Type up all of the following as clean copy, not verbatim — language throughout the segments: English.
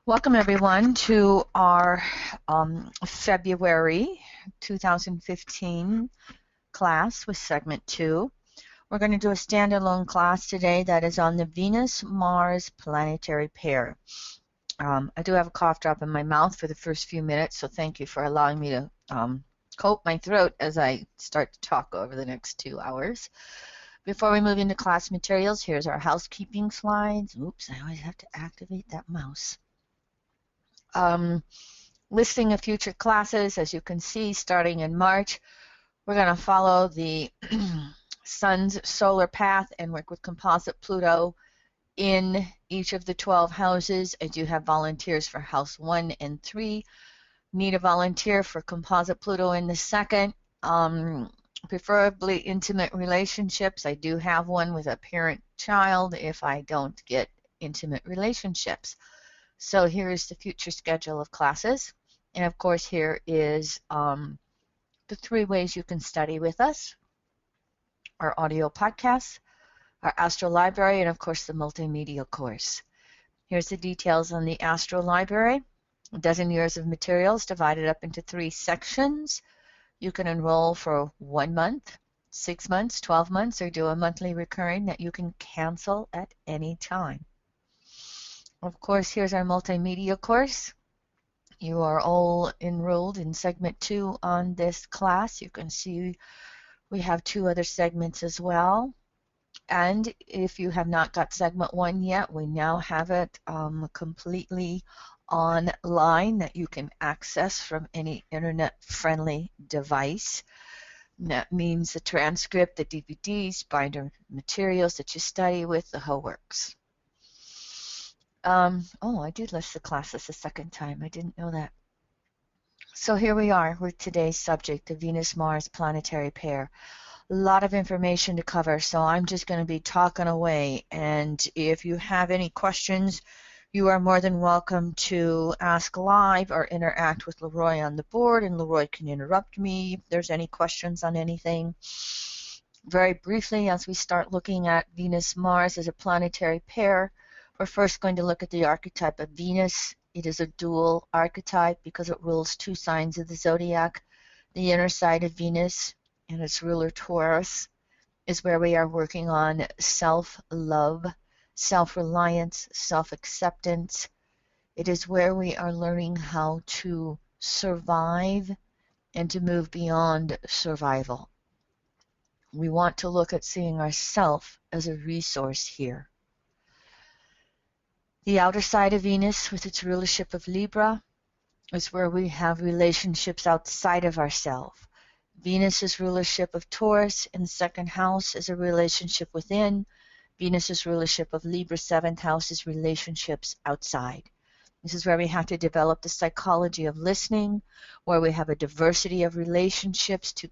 Welcome everyone to our February 2015 class with segment 2. We're going to do a standalone class today that is on the Venus-Mars planetary pair. I do have a cough drop in my mouth for the first few minutes, so thank you for allowing me to coat my throat as I start to talk over the next 2 hours. Before we move into class materials, here's our housekeeping slides. Oops, I always have to activate that mouse. Listing of future classes, as you can see, starting in March, we're going to follow the Sun's solar path and work with composite Pluto in each of the 12 houses. I do have volunteers for house 1 and 3. Need a volunteer for composite Pluto in the second. Preferably intimate relationships. I do have one with a parent-child if I don't get intimate relationships. So here is the future schedule of classes. And of course, here is the 3 ways you can study with us: our audio podcasts, our Astro Library, and of course the multimedia course. Here's the details on the Astro Library. A dozen years of materials divided up into 3 sections. You can enroll for 1 month, 6 months, 12 months, or do a monthly recurring that you can cancel at any time. Of course, here's our multimedia course. You are all enrolled in segment 2 on this class. You can see we have 2 other segments as well. And if you have not got segment 1 yet, we now have it completely online that you can access from any internet-friendly device. And that means the transcript, the DVDs, binder materials that you study with, the whole works. Oh, I did list the classes the second time. I didn't know that. So here we are with today's subject, the Venus-Mars planetary pair. A lot of information to cover, so I'm just going to be talking away. And if you have any questions, you are more than welcome to ask live or interact with Leroy on the board, and Leroy can interrupt me if there's any questions on anything. Very briefly, as we start looking at Venus-Mars as a planetary pair, we're first going to look at the archetype of Venus. It is a dual archetype because it rules 2 signs of the zodiac. The inner side of Venus and its ruler Taurus is where we are working on self-love, self-reliance, self-acceptance. It is where we are learning how to survive and to move beyond survival. We want to look at seeing ourselves as a resource here. The outer side of Venus, with its rulership of Libra, is where we have relationships outside of ourselves. Venus's rulership of Taurus in the 2nd house is a relationship within. Venus's rulership of Libra, 7th house, is relationships outside. This is where we have to develop the psychology of listening, where we have a diversity of relationships to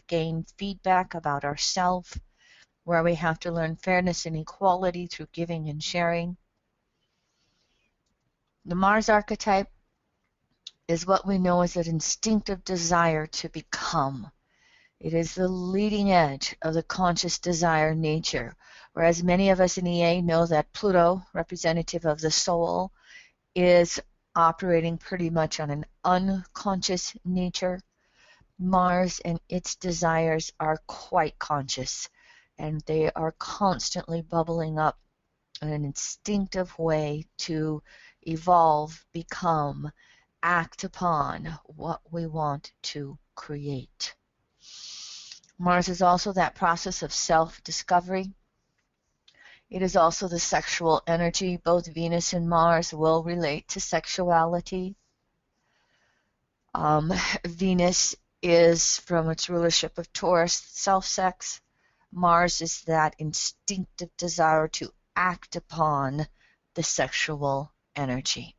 gain feedback about ourselves, where we have to learn fairness and equality through giving and sharing. The Mars archetype is what we know as an instinctive desire to become. It is the leading edge of the conscious desire nature, whereas many of us in EA know that Pluto, representative of the soul, is operating pretty much on an unconscious nature. Mars and its desires are quite conscious, and they are constantly bubbling up in an instinctive way to evolve, become, act upon what we want to create. Mars is also that process of self-discovery. It is also the sexual energy. Both Venus and Mars will relate to sexuality. Venus is, from its rulership of Taurus, self-sex. Mars is that instinctive desire to act upon the sexual energy.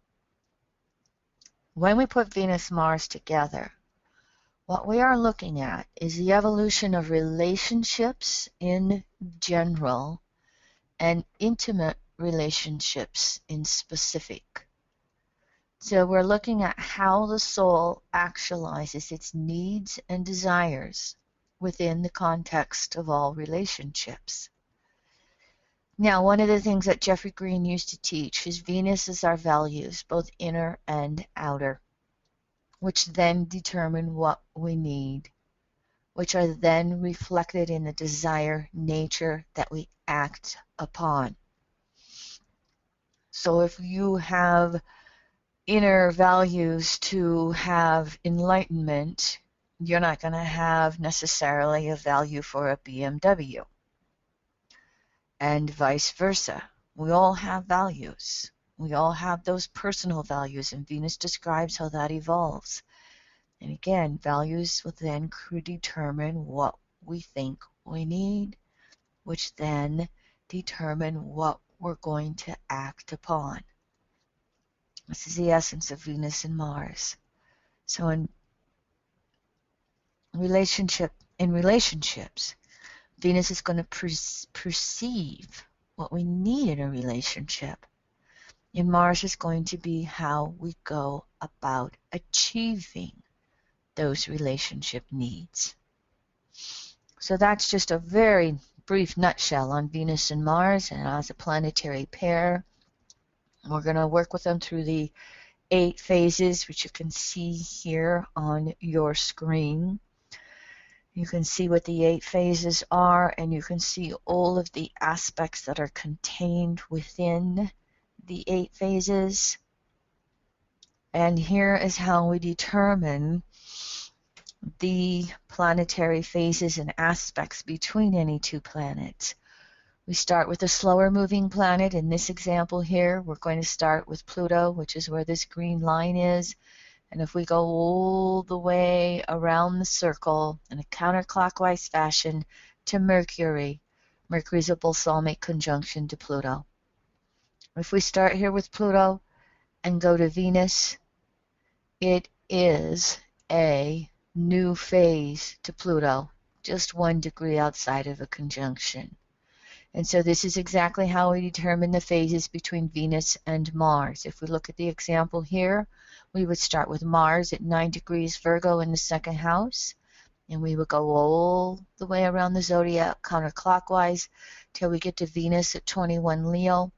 When we put Venus-Mars together, what we are looking at is the evolution of relationships in general and intimate relationships in specific. So we're looking at how the soul actualizes its needs and desires within the context of all relationships. Now, one of the things that Jeffrey Green used to teach is Venus is our values, both inner and outer, which then determine what we need, which are then reflected in the desire nature that we act upon. So if you have inner values to have enlightenment, you're not going to have necessarily a value for a BMW, and vice versa. We all have values. We all have those personal values, and Venus describes how that evolves. And again, values will then determine what we think we need, which then determine what we're going to act upon. This is the essence of Venus and Mars. So in relationships, Venus is going to perceive what we need in a relationship. And Mars is going to be how we go about achieving those relationship needs. So that's just a very brief nutshell on Venus and Mars and as a planetary pair. We're going to work with them through the 8 phases, which you can see here on your screen. You can see what the 8 phases are, and you can see all of the aspects that are contained within the 8 phases. And here is how we determine the planetary phases and aspects between any 2 planets. We start with a slower moving planet. In this example here, we're going to start with Pluto, which is where this green line is. And if we go all the way around the circle in a counterclockwise fashion to Mercury, Mercury's a balsamic conjunction to Pluto. If we start here with Pluto and go to Venus, it is a new phase to Pluto, just 1 degree outside of a conjunction. And so this is exactly how we determine the phases between Venus and Mars. If we look at the example here, we would start with Mars at 9 degrees Virgo in the 2nd house, and we would go all the way around the zodiac counterclockwise till we get to Venus at 21 Leo.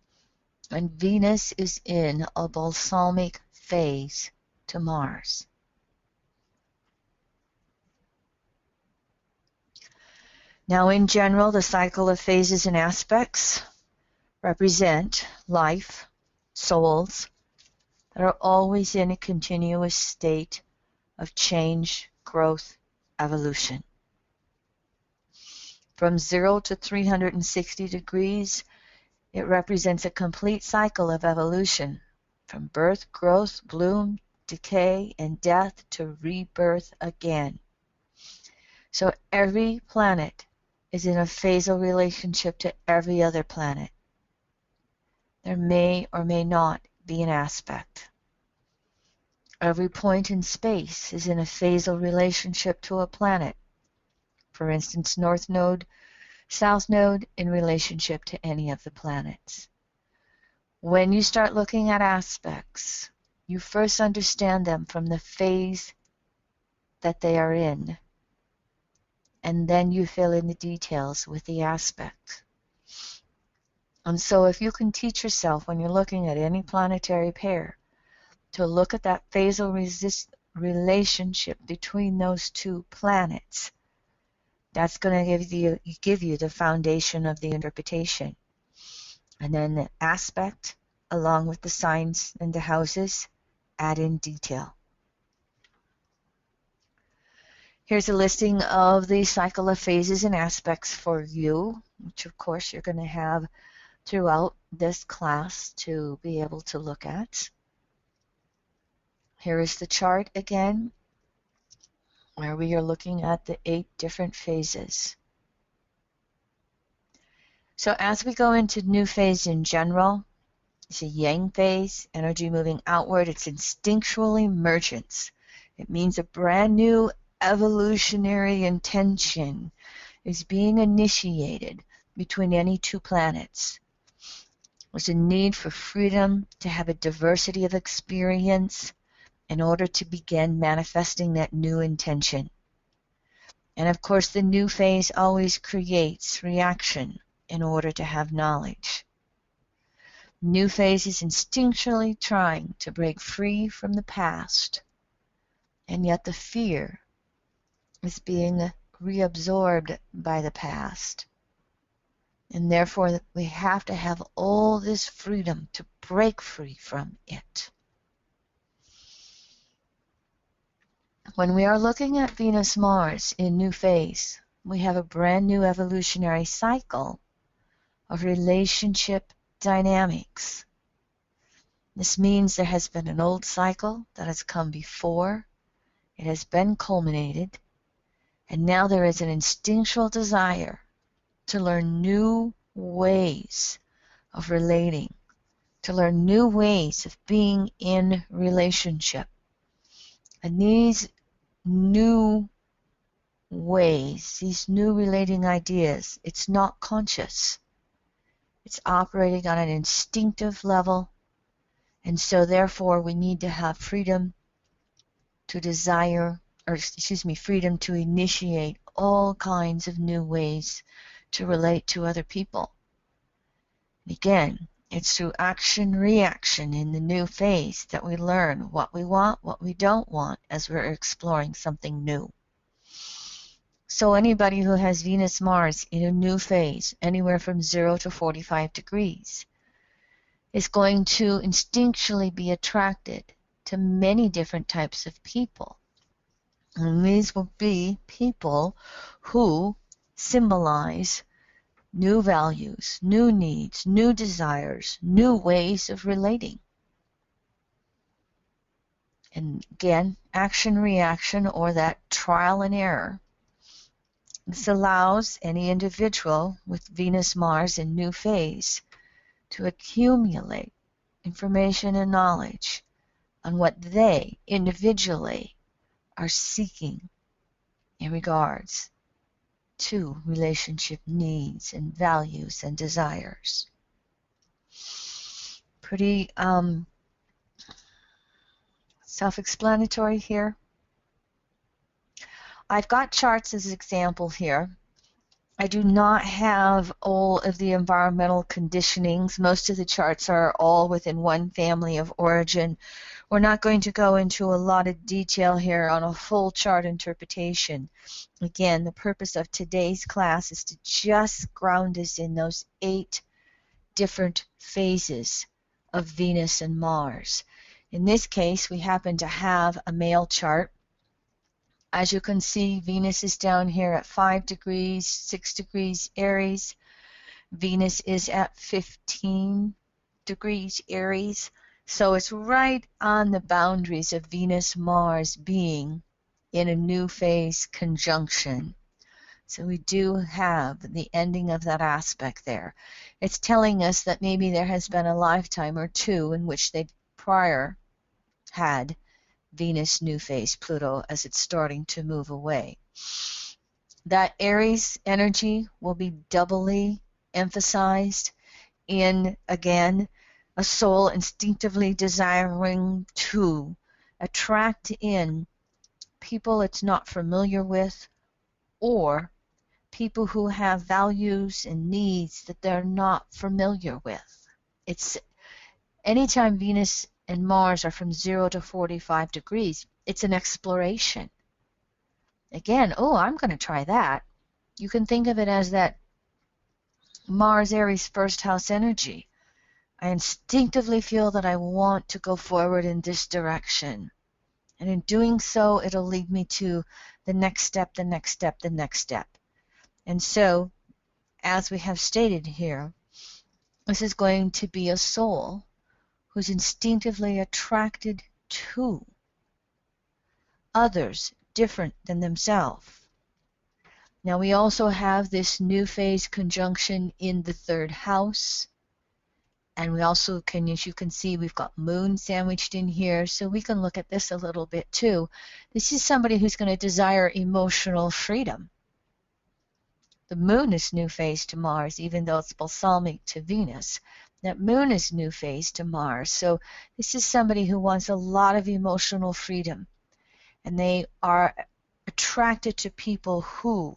And Venus is in a balsamic phase to Mars. Now, in general, the cycle of phases and aspects represent life, souls, that are always in a continuous state of change, growth, evolution. From 0 to 360 degrees, it represents a complete cycle of evolution, from birth, growth, bloom, decay, and death to rebirth again. So every planet is in a phasal relationship to every other planet. There may or may not be an aspect. Every point in space is in a phasal relationship to a planet. For instance, North Node, South Node in relationship to any of the planets. When you start looking at aspects, you first understand them from the phase that they are in, and then you fill in the details with the aspect. And so if you can teach yourself when you're looking at any planetary pair to look at that phasal relationship between those 2 planets, that's going to give you the foundation of the interpretation. And then the aspect, along with the signs and the houses, add in detail. Here's a listing of the cycle of phases and aspects for you, which of course you're going to have throughout this class to be able to look at. Here is the chart again, where we are looking at the 8 different phases. So as we go into new phase in general, it's a yang phase, energy moving outward. It's instinctual emergence. It means a brand new evolutionary intention is being initiated between any 2 planets. There's a need for freedom to have a diversity of experience in order to begin manifesting that new intention. And of course, the new phase always creates reaction. in order to have knowledge. New phase is instinctually trying to break free from the past, and yet the fear is being reabsorbed by the past. And therefore, we have to have all this freedom to break free from it. When we are looking at Venus-Mars in new phase, we have a brand new evolutionary cycle of relationship dynamics. This means there has been an old cycle that has come before, it has been culminated, and now there is an instinctual desire to learn new ways of relating, to learn new ways of being in relationship. And these new ways, these new relating ideas, it's not conscious. It's operating on an instinctive level, and so therefore we need to have freedom to desire, freedom to initiate all kinds of new ways to relate to other people. Again, it's through action-reaction in the new phase that we learn what we want, what we don't want, as we're exploring something new. So anybody who has Venus-Mars in a new phase, anywhere from 0 to 45 degrees, is going to instinctually be attracted to many different types of people. And these will be people who symbolize new values, new needs, new desires, new ways of relating. And again, action-reaction, or that trial and error. This allows any individual with Venus-Mars in new phase to accumulate information and knowledge on what they individually are seeking in regards to relationship needs and values and desires. Pretty self-explanatory here. I've got charts as an example here. I do not have all of the environmental conditionings. Most of the charts are all within one family of origin. We're not going to go into a lot of detail here on a full chart interpretation. Again, the purpose of today's class is to just ground us in those 8 different phases of Venus and Mars. In this case, we happen to have a male chart. As you can see, Venus is down here at 5 degrees, 6 degrees Aries. Venus is at 15 degrees Aries. So it's right on the boundaries of Venus-Mars being in a new phase conjunction. So we do have the ending of that aspect there. It's telling us that maybe there has been a lifetime or two in which they prior had Venus new phase Pluto as it's starting to move away. That Aries energy will be doubly emphasized in, again, a soul instinctively desiring to attract in people it's not familiar with, or people who have values and needs that they're not familiar with. It's anytime Venus and Mars are from 0 to 45 degrees, it's an exploration. Again, oh, I'm going to try that. You can think of it as that Mars Aries first house energy. I instinctively feel that I want to go forward in this direction. And in doing so, it'll lead me to the next step, the next step, the next step. And so, as we have stated here, this is going to be a soul who's instinctively attracted to others different than themselves. Now we also have this new phase conjunction in the 3rd house. And we also can, as you can see, we've got moon sandwiched in here, so we can look at this a little bit too. This is somebody who's going to desire emotional freedom. The moon is new phase to Mars, even though it's balsamic to Venus. That moon is new phase to Mars. So this is somebody who wants a lot of emotional freedom. And they are attracted to people who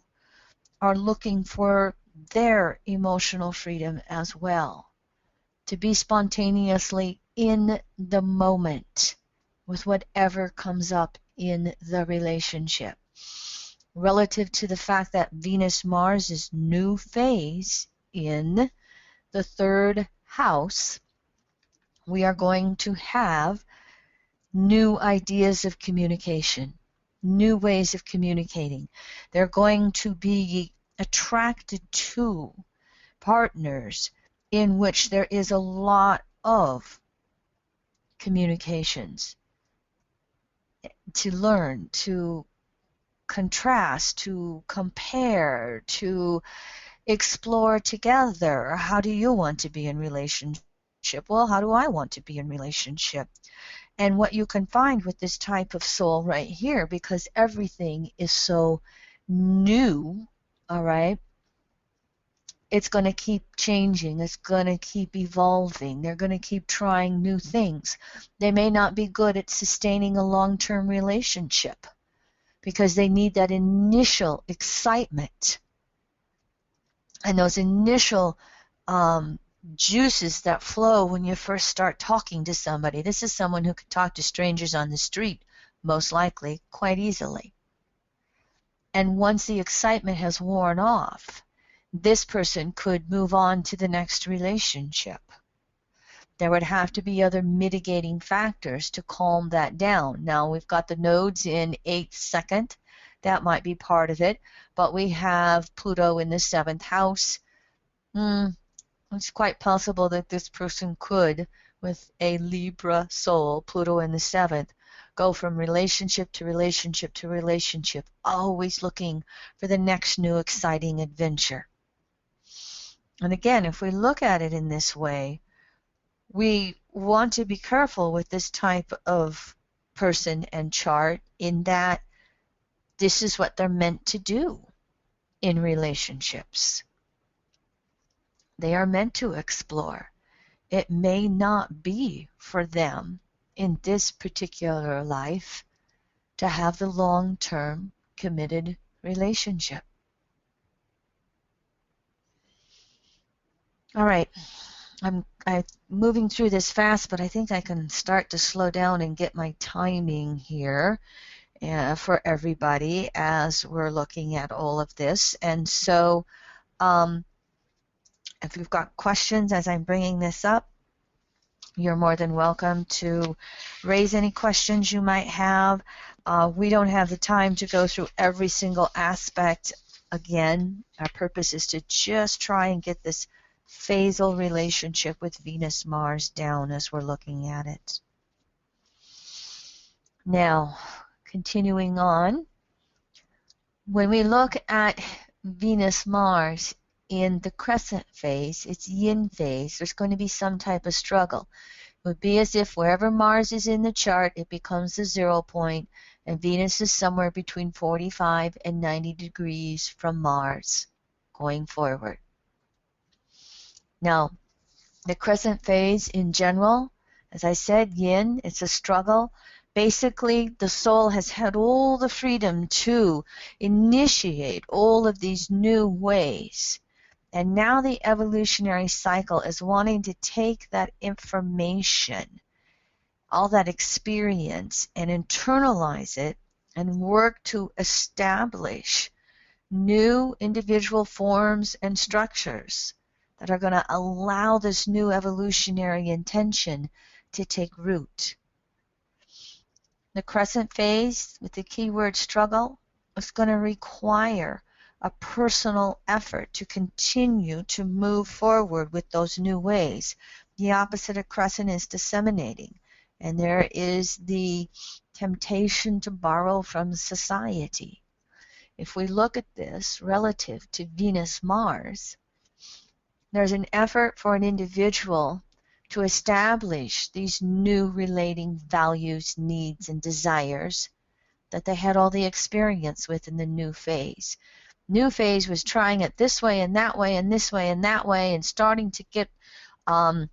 are looking for their emotional freedom as well, to be spontaneously in the moment with whatever comes up in the relationship. Relative to the fact that Venus-Mars is new phase in the third house, we are going to have new ideas of communication, new ways of communicating. They're going to be attracted to partners in which there is a lot of communications to learn, to contrast, to compare, to explore together. How do you want to be in relationship? Well, how do I want to be in relationship? And what you can find with this type of soul right here, because everything is so new, all right, it's going to keep changing. It's going to keep evolving. They're going to keep trying new things. They may not be good at sustaining a long-term relationship because they need that initial excitement and those initial juices that flow when you first start talking to somebody. This is someone who could talk to strangers on the street, most likely, quite easily. And once the excitement has worn off, this person could move on to the next relationship. There would have to be other mitigating factors to calm that down. Now, we've got the nodes in 8th second. That might be part of it. But we have Pluto in the 7th house. It's quite possible that this person could, with a Libra soul, Pluto in the 7th, go from relationship to relationship to relationship, always looking for the next new exciting adventure. And again, if we look at it in this way, we want to be careful with this type of person and chart in that this is what they're meant to do in relationships. They are meant to explore. It may not be for them in this particular life to have the long-term committed relationship. All right, I'm moving through this fast, but I think I can start to slow down and get my timing here for everybody as we're looking at all of this. And so if you've got questions as I'm bringing this up, you're more than welcome to raise any questions you might have. We don't have the time to go through every single aspect. Again, our purpose is to just try and get this phasal relationship with Venus-Mars down as we're looking at it. Now, continuing on, when we look at Venus-Mars in the crescent phase, it's yin phase, there's going to be some type of struggle. It would be as if wherever Mars is in the chart, it becomes the 0 point, and Venus is somewhere between 45 and 90 degrees from Mars going forward. Now, the crescent phase in general, as I said, yin, it's a struggle. Basically, the soul has had all the freedom to initiate all of these new ways. And now the evolutionary cycle is wanting to take that information, all that experience, and internalize it and work to establish new individual forms and structures that are going to allow this new evolutionary intention to take root. The crescent phase with the keyword struggle is going to require a personal effort to continue to move forward with those new ways. The opposite of crescent is disseminating, and there is the temptation to borrow from society. If we look at this relative to Venus-Mars, there's an effort for an individual to establish these new relating values, needs, and desires that they had all the experience with in the new phase. New phase was trying it this way and that way and this way and that way and starting to get a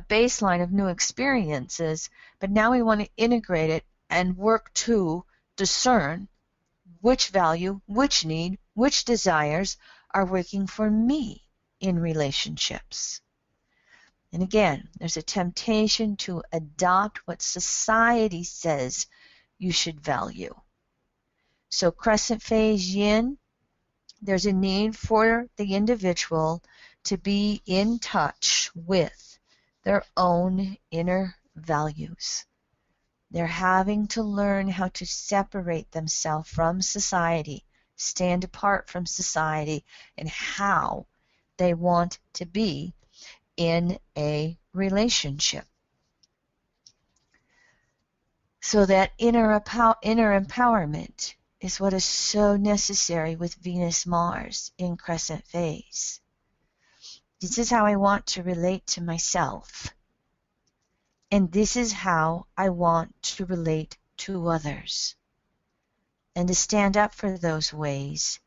baseline of new experiences, but now we want to integrate it and work to discern which value, which need, which desires are working for me in relationships? And again, there's a temptation to adopt what society says you should value. So crescent phase yin, there's a need for the individual to be in touch with their own inner values. They're having to learn how to separate themselves from society, stand apart from society, and how they want to be in a relationship. So that inner empowerment is what is so necessary with Venus-Mars in crescent phase. This is how I want to relate to myself. And this is how I want to relate to others. And to stand up for those ways,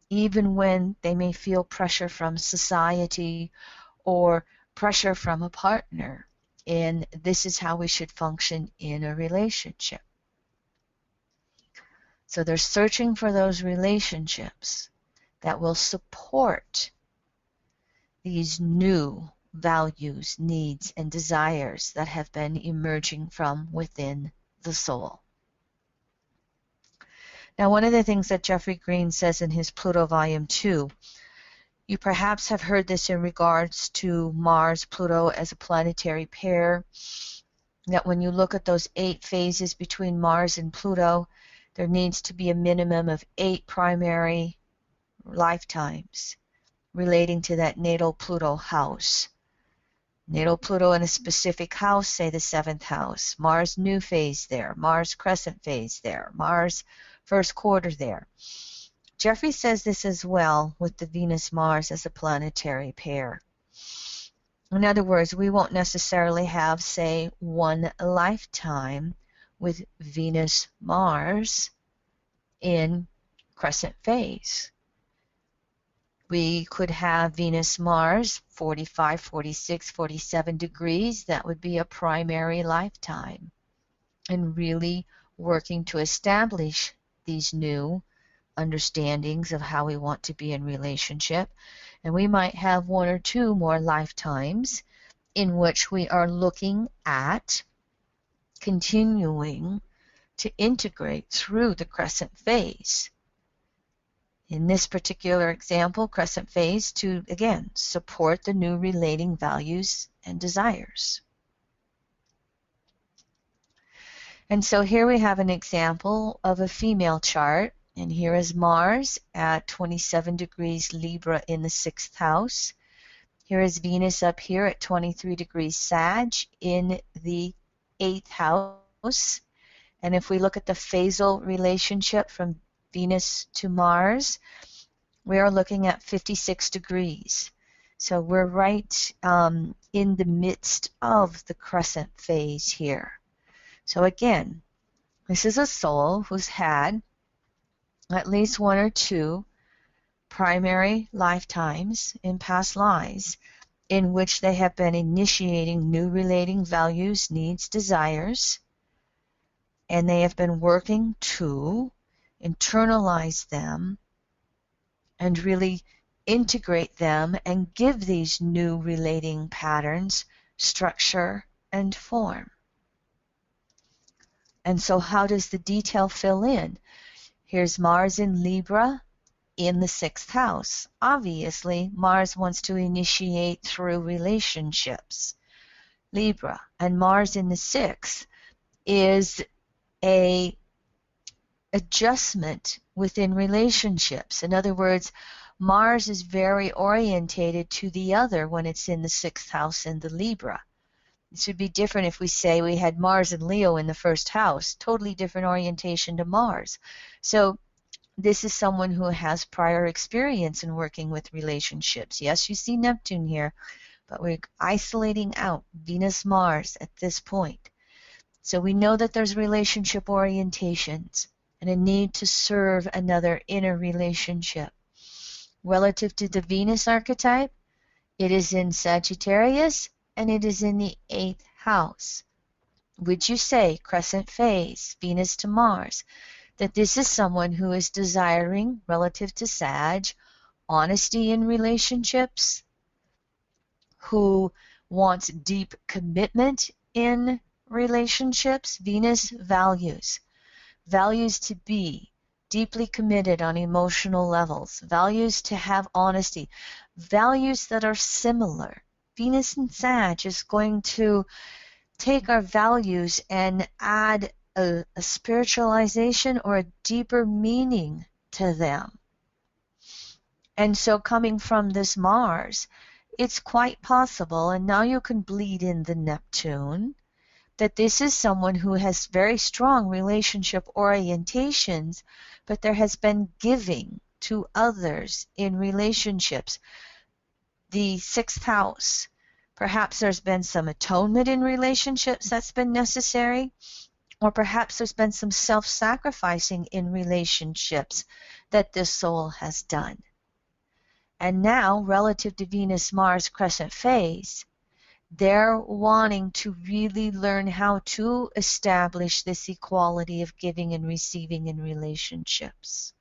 even when they may feel pressure from society or pressure from a partner. And this is how we should function in a relationship. So they're searching for those relationships that will support these new values, needs, and desires that have been emerging from within the soul. Now, one of the things that Jeffrey Green says in his Pluto Volume 2, you perhaps have heard this in regards to Mars-Pluto as a planetary pair, that when you look at those 8 phases between Mars and Pluto, there needs to be a minimum of 8 primary lifetimes relating to that natal Pluto house. Natal Pluto in a specific house, say the 7th house, Mars new phase there, Mars crescent phase there, Mars first quarter there. Jeffrey says this as well with the Venus-Mars as a planetary pair. In other words, we won't necessarily have, say, one lifetime with Venus-Mars in crescent phase. We could have Venus-Mars 45, 46, 47 degrees. That would be a primary lifetime. And really working to establish these new understandings of how we want to be in relationship. And we might have 1 or 2 more lifetimes in which we are looking at continuing to integrate through the crescent phase. In this particular example, crescent phase to, again, support the new relating values and desires. And so here we have an example of a female chart. And here is Mars at 27 degrees Libra in the 6th house. Here is Venus up here at 23 degrees Sag in the 8th house. And if we look at the phasal relationship from Venus to Mars, we are looking at 56 degrees. So we're right in the midst of the crescent phase here. So again, this is a soul who's had at least 1 or 2 primary lifetimes in past lives in which they have been initiating new relating values, needs, desires, and they have been working to internalize them and really integrate them and give these new relating patterns structure and form. And so how does the detail fill in? Here's Mars in Libra in the 6th house. Obviously, Mars wants to initiate through relationships. Libra and Mars in the 6th is a adjustment within relationships. In other words, Mars is very orientated to the other when it's in the 6th house in the Libra. This would be different if we say we had Mars and Leo in the 1st house, totally different orientation to Mars. So this is someone who has prior experience in working with relationships. Yes, you see Neptune here, but we're isolating out Venus-Mars at this point. So we know that there's relationship orientations and a need to serve another inner relationship. Relative to the Venus archetype, it is in Sagittarius and it is in the 8th house. Would you say, crescent phase, Venus to Mars, that this is someone who is desiring, relative to Sag, honesty in relationships, who wants deep commitment in relationships. Venus values to be deeply committed on emotional levels, values to have honesty, values that are similar. Venus in Sag is going to take our values and add a spiritualization or a deeper meaning to them. And so coming from this Mars, it's quite possible, and now you can bleed in the Neptune, that this is someone who has very strong relationship orientations, but there has been giving to others in relationships. The sixth house, perhaps there's been some atonement in relationships that's been necessary, or perhaps there's been some self-sacrificing in relationships that this soul has done. And now, relative to Venus-Mars crescent phase, they're wanting to really learn how to establish this equality of giving and receiving in relationships.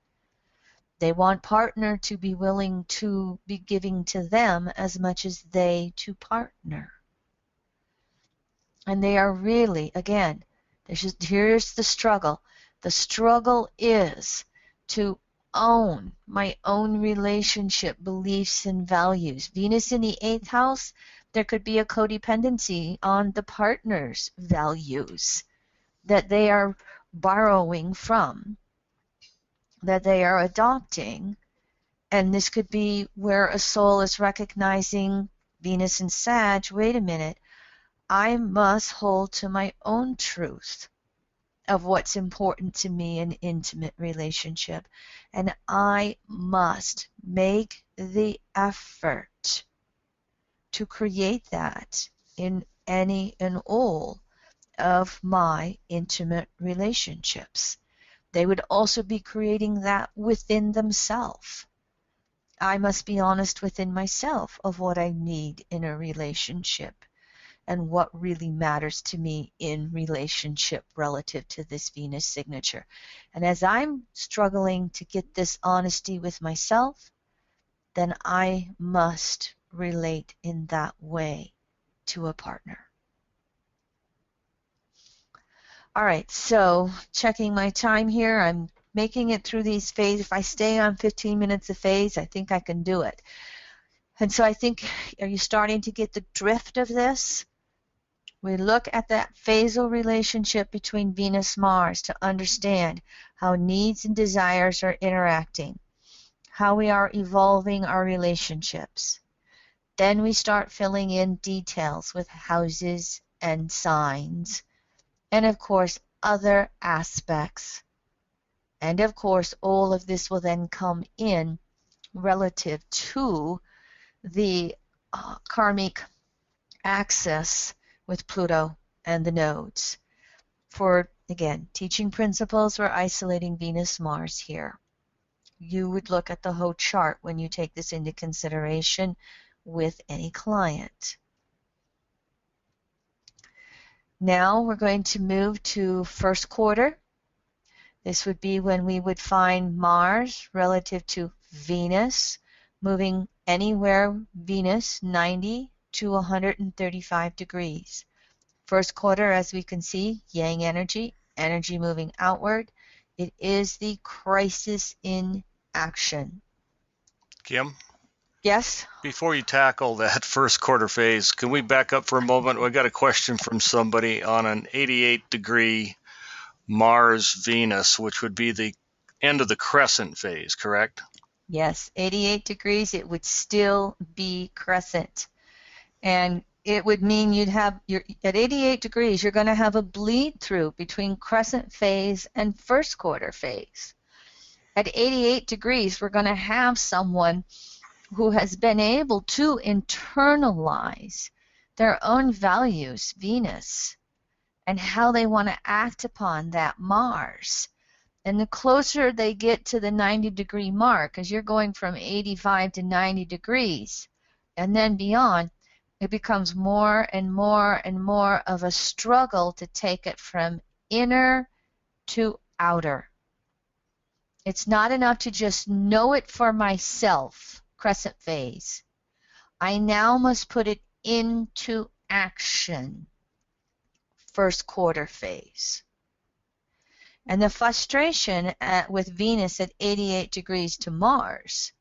They want partner to be willing to be giving to them as much as they to partner. And they are really, again, here's the struggle. The struggle is to own my own relationship beliefs and values. Venus in the 8th house, there could be a codependency on the partner's values that they are borrowing from, that they are adopting. And this could be where a soul is recognizing Venus in Sag, wait a minute, I must hold to my own truth of what's important to me in intimate relationship. And I must make the effort to create that in any and all of my intimate relationships. They would also be creating that within themselves. I must be honest within myself of what I need in a relationship and what really matters to me in relationship relative to this Venus signature. And as I'm struggling to get this honesty with myself, then I must relate in that way to a partner. All right, so checking my time here, I'm making it through these phases. If I stay on 15 minutes a phase, I think I can do it. And so I think, are you starting to get the drift of this? We look at that phasal relationship between Venus-Mars to understand how needs and desires are interacting, how we are evolving our relationships. Then we start filling in details with houses and signs, and of course other aspects. And of course all of this will then come in relative to the karmic axis with Pluto and the nodes. For, again, teaching principles, we're isolating Venus-Mars here. You would look at the whole chart when you take this into consideration with any client. Now we're going to move to first quarter. This would be when we would find Mars relative to Venus, moving anywhere Venus 90 to 135 degrees. First quarter, as we can see, yang energy moving outward. It is the crisis in action. Kim? Yes? Before you tackle that first quarter phase, can we back up for a moment? We got a question from somebody on an 88-degree Mars-Venus, which would be the end of the crescent phase, correct? Yes, 88 degrees, it would still be crescent. And it would mean you'd have, at 88 degrees, you're going to have a bleed through between crescent phase and first quarter phase. At 88 degrees, we're going to have someone who has been able to internalize their own values, Venus, and how they want to act upon that Mars. And the closer they get to the 90-degree mark, as you're going from 85 to 90 degrees, and then beyond, it becomes more and more and more of a struggle to take it from inner to outer. It's not enough to just know it for myself, crescent phase. I now must put it into action, first quarter phase. And the frustration with Venus at 88 degrees to Mars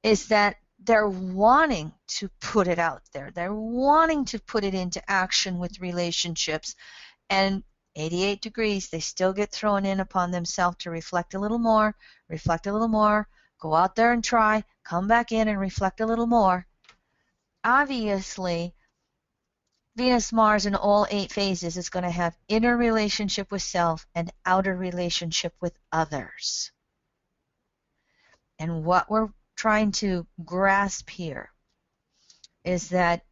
is that they're wanting to put it out there. They're wanting to put it into action with relationships. And 88 degrees, they still get thrown in upon themselves to reflect a little more, go out there and try, come back in and reflect a little more. Obviously, Venus, Mars in all 8 phases is going to have inner relationship with self and outer relationship with others. And what we're trying to grasp here is that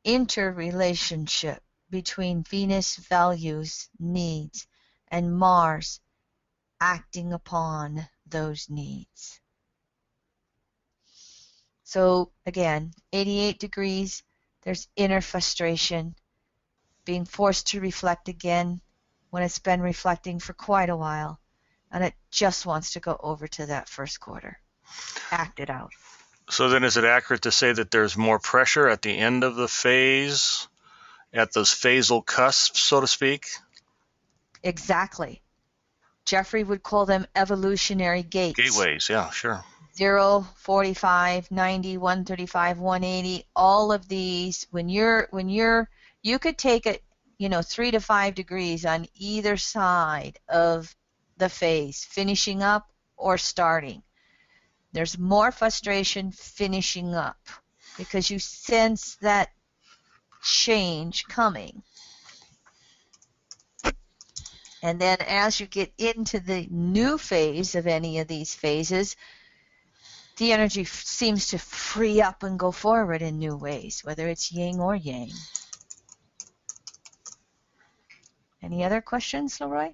interrelationship between Venus values, needs, and Mars acting upon those needs. So again, 88 degrees, there's inner frustration, being forced to reflect again when it's been reflecting for quite a while, and it just wants to go over to that first quarter, act it out. So then is it accurate to say that there's more pressure at the end of the phase, at those phasal cusps, so to speak? Exactly. Jeffrey would call them evolutionary gates. Gateways, yeah, sure. 0, 45, 90, 135, 180, all of these, you could take it, 3 to 5 degrees on either side of the phase, finishing up or starting. There's more frustration finishing up because you sense that change coming. And then as you get into the new phase of any of these phases, the energy seems to free up and go forward in new ways, whether it's yin or yang. Any other questions, Leroy?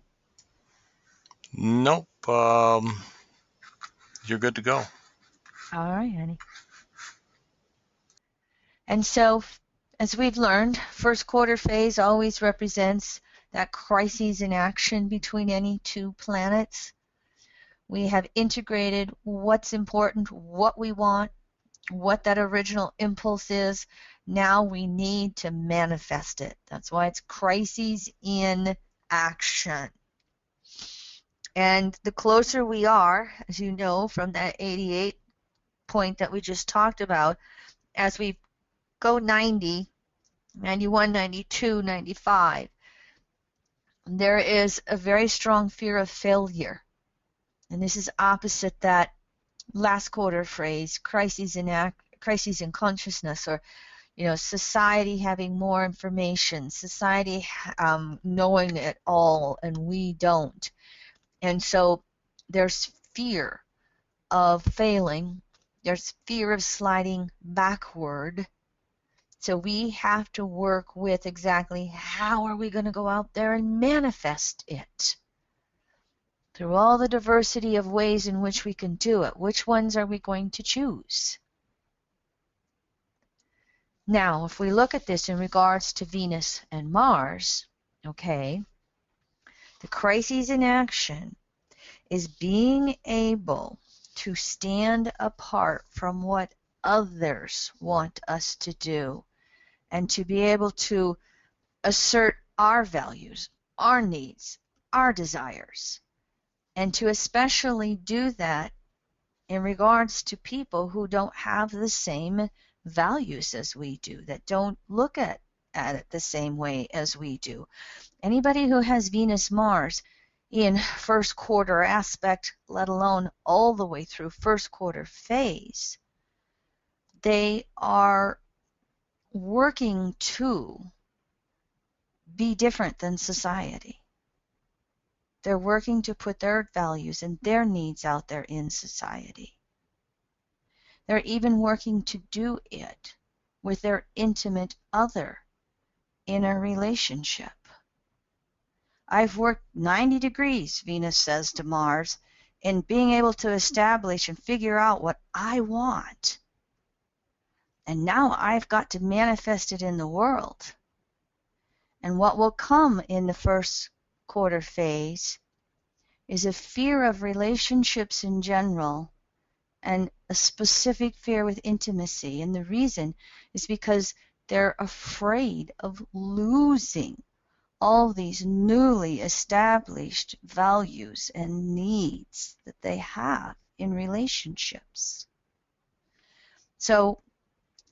Nope. You're good to go. All right, honey. And so, as we've learned, first quarter phase always represents that crises in action between any 2 planets. We have integrated what's important, what we want, what that original impulse is. Now we need to manifest it. That's why it's crises in action. And the closer we are, as you know, from that 88 point that we just talked about, as we go 90, 91, 92, 95, there is a very strong fear of failure. And this is opposite that last quarter phrase, crises in consciousness, or society having more information, society knowing it all, and we don't. And so there's fear of failing. There's fear of sliding backward. So we have to work with exactly how are we going to go out there and manifest it. Through all the diversity of ways in which we can do it, which ones are we going to choose? Now, if we look at this in regards to Venus and Mars, okay, the crises in action is being able to stand apart from what others want us to do and to be able to assert our values, our needs, our desires, and to especially do that in regards to people who don't have the same values as we do, that don't look at it the same way as we do. Anybody who has Venus Mars in first quarter aspect, let alone all the way through first quarter phase, they are working to be different than society. They're working to put their values and their needs out there in society. They're even working to do it with their intimate other in a relationship. I've worked 90 degrees, Venus says to Mars, in being able to establish and figure out what I want. And now I've got to manifest it in the world. And what will come in the first quarter phase is a fear of relationships in general and a specific fear with intimacy. And the reason is because they're afraid of losing all these newly established values and needs that they have in relationships. So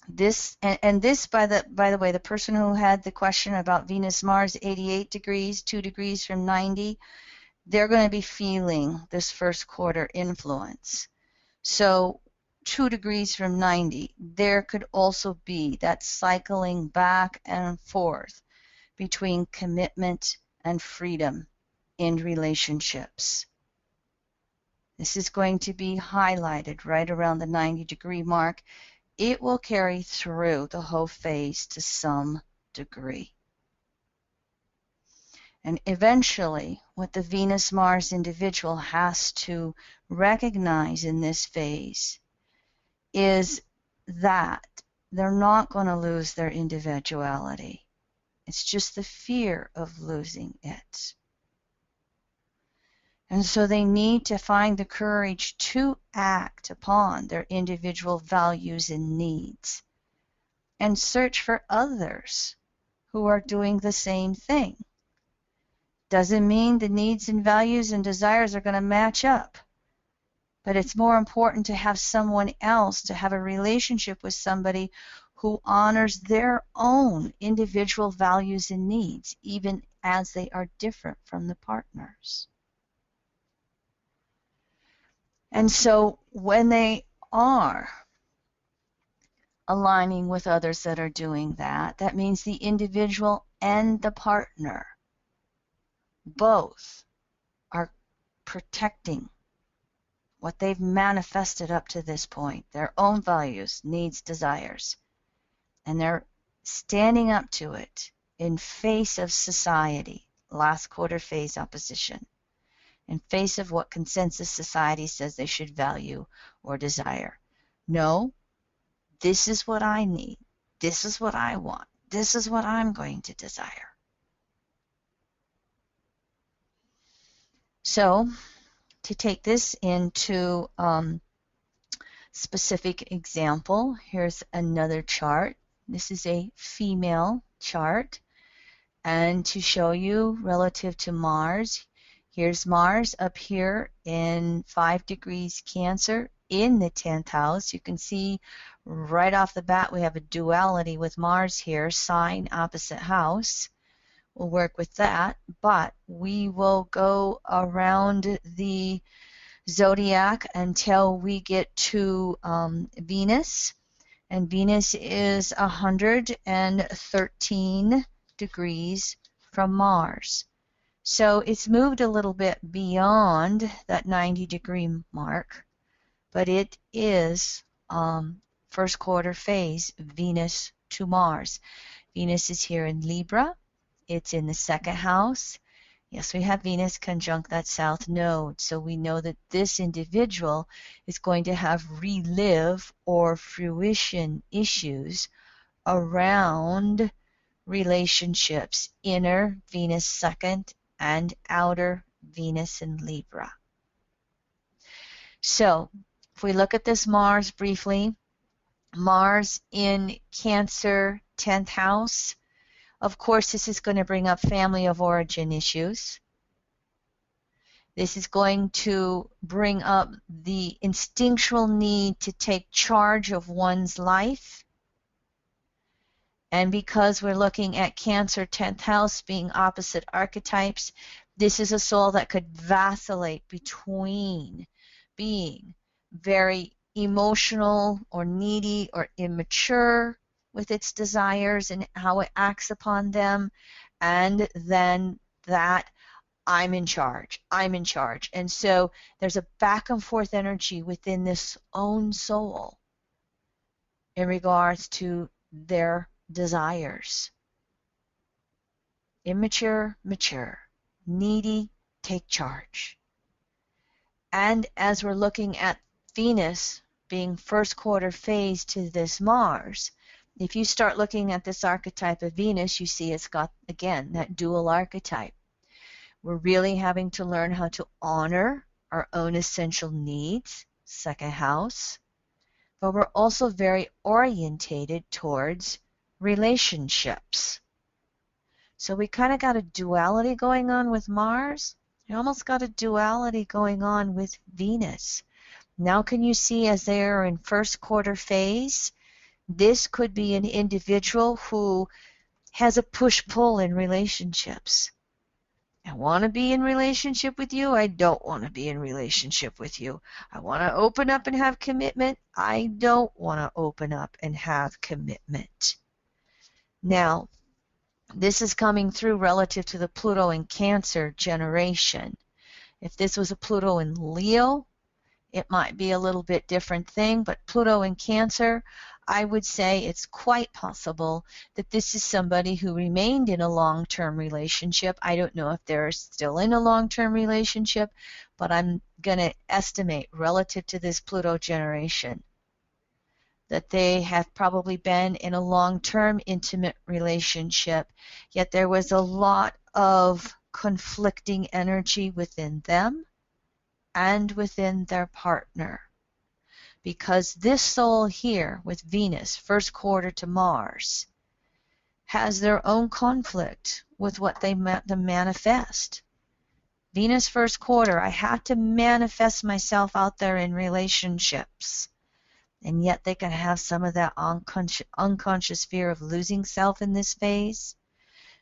this, and this, by the way, the person who had the question about Venus Mars 88 degrees, 2 degrees from 90, they're going to be feeling this first quarter influence. So 2 degrees from 90, there could also be that cycling back and forth between commitment and freedom in relationships. This is going to be highlighted right around the 90-degree mark. It will carry through the whole phase to some degree. And eventually, what the Venus-Mars individual has to recognize in this phase is that they're not going to lose their individuality. It's just the fear of losing it. And so they need to find the courage to act upon their individual values and needs and search for others who are doing the same thing. Doesn't mean the needs and values and desires are going to match up, but it's more important to have someone else, to have a relationship with somebody who honors their own individual values and needs, even as they are different from the partners. And so when they are aligning with others that are doing that, that means the individual and the partner both are protecting what they've manifested up to this point, their own values, needs, desires, and they're standing up to it in face of society, last quarter phase opposition, in face of what consensus society says they should value or desire. No, this is what I need. This is what I want. This is what I'm going to desire. So, to take this into specific example, here's another chart. This is a female chart. And to show you relative to Mars, here's Mars up here in 5 degrees Cancer in the 10th house. You can see right off the bat we have a duality with Mars here, sign opposite house. We'll work with that, but we will go around the zodiac until we get to Venus, and Venus is 113 degrees from Mars. So it's moved a little bit beyond that 90-degree mark, but it is first quarter phase Venus to Mars. Venus is here in Libra. It's in the second house. Yes, we have Venus conjunct that south node, so we know that this individual is going to have relive or fruition issues around relationships, inner Venus second and outer Venus in Libra. So if we look at this Mars briefly, Mars in Cancer 10th house, of course this is going to bring up family of origin issues. This is going to bring up the instinctual need to take charge of one's life. And because we're looking at Cancer 10th house being opposite archetypes, this is a soul that could vacillate between being very emotional or needy or immature with its desires and how it acts upon them, and then that I'm in charge. And so there's a back and forth energy within this own soul in regards to their desires. Immature, mature. Needy, take charge. And as we're looking at Venus being first quarter phase to this Mars, if you start looking at this archetype of Venus, you see it's got, again, that dual archetype. We're really having to learn how to honor our own essential needs, second house, but we're also very orientated towards relationships. So we kind of got a duality going on with Mars. You almost got a duality going on with Venus. Now can you see as they are in first quarter phase, this could be an individual who has a push-pull in relationships. I want to be in relationship with you. I don't want to be in relationship with you. I want to open up and have commitment. I don't want to open up and have commitment. Now, this is coming through relative to the Pluto in Cancer generation. If this was a Pluto in Leo, it might be a little bit different thing, but Pluto in Cancer, I would say it's quite possible that this is somebody who remained in a long-term relationship. I don't know if they're still in a long-term relationship, but I'm going to estimate relative to this Pluto generation that they have probably been in a long-term intimate relationship, yet there was a lot of conflicting energy within them and within their partner. Because this soul here with Venus, first quarter to Mars, has their own conflict with what they manifest. Venus first quarter, I have to manifest myself out there in relationships. And yet they can have some of that unconscious fear of losing self in this phase.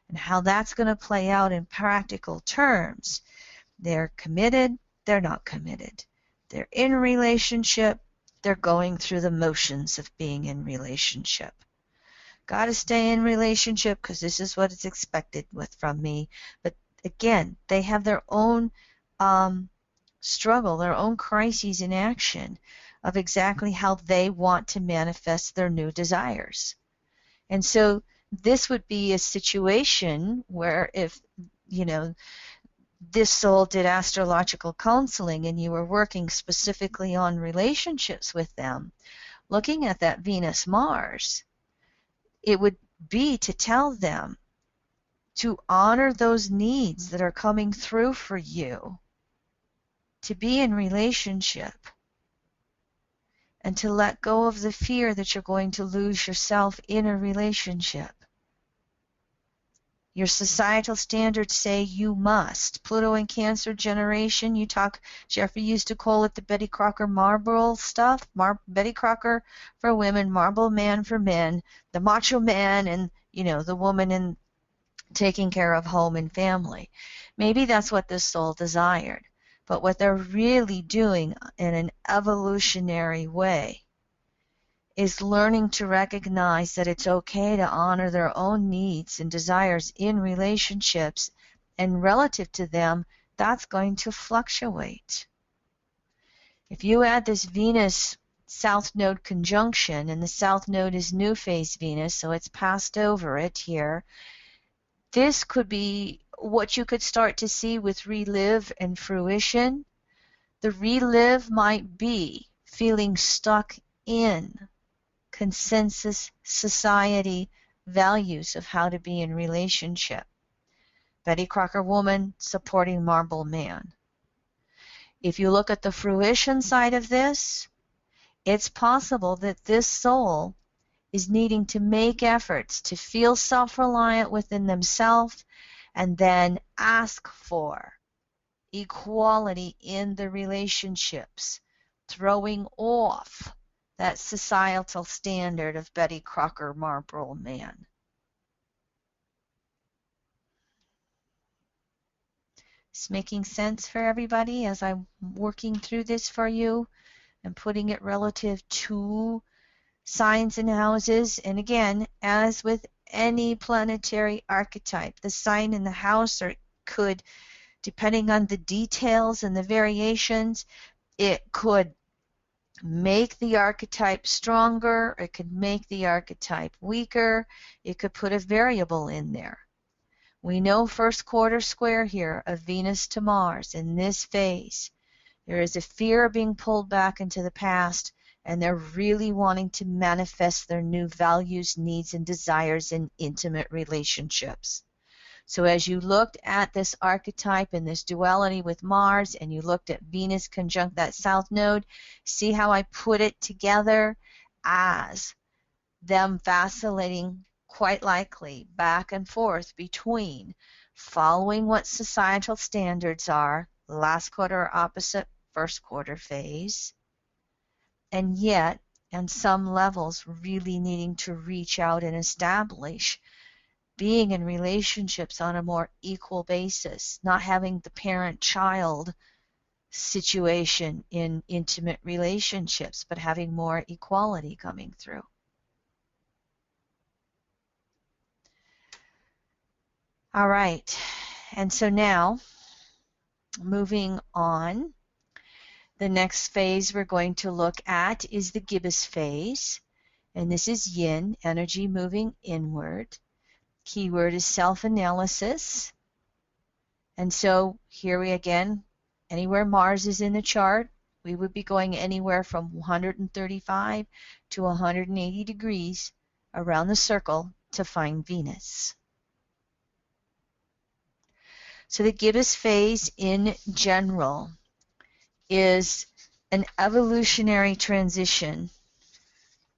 And how that's going to play out in practical terms. They're committed, they're not committed. They're in relationship, they're going through the motions of being in relationship. Got to stay in relationship because this is what is expected from me. But again, they have their own struggle, their own crises in action of exactly how they want to manifest their new desires. And so this would be a situation where if, this soul did astrological counseling and you were working specifically on relationships with them, looking at that Venus-Mars, it would be to tell them to honor those needs that are coming through for you, to be in relationship, and to let go of the fear that you're going to lose yourself in a relationship. Your societal standards say you must. Pluto in Cancer generation, Jeffrey used to call it the Betty Crocker Marlboro stuff. Betty Crocker for women, Marlboro man for men, the macho man and, the woman in taking care of home and family. Maybe that's what this soul desired. But what they're really doing in an evolutionary way is learning to recognize that it's okay to honor their own needs and desires in relationships, and relative to them, that's going to fluctuate. If you add this Venus South Node conjunction, and the South Node is new phase Venus, so it's passed over it here, this could be what you could start to see with relive and fruition. The relive might be feeling stuck in consensus society values of how to be in relationship. Betty Crocker woman supporting Marble man. If you look at the fruition side of this, it's possible that this soul is needing to make efforts to feel self-reliant within themselves and then ask for equality in the relationships, throwing off that societal standard of Betty Crocker Marlboro man. It's making sense for everybody as I'm working through this for you and putting it relative to signs and houses. And again, as with any planetary archetype, the sign in the house could, depending on the details and the variations, it could make the archetype stronger, it could make the archetype weaker, it could put a variable in there. We know first quarter square here of Venus to Mars in this phase. There is a fear of being pulled back into the past, and they're really wanting to manifest their new values, needs, and desires in intimate relationships. So as you looked at this archetype and this duality with Mars, and you looked at Venus conjunct that south node, see how I put it together as them vacillating quite likely back and forth between following what societal standards are, last quarter opposite first quarter phase, and yet on some levels really needing to reach out and establish being in relationships on a more equal basis, not having the parent-child situation in intimate relationships, but having more equality coming through. All right, and so now moving on, the next phase we're going to look at is the gibbous phase, and this is yin, energy moving inward. Keyword is self-analysis. And so here we again, anywhere Mars is in the chart, we would be going anywhere from 135 to 180 degrees around the circle to find Venus. So the gibbous phase in general is an evolutionary transition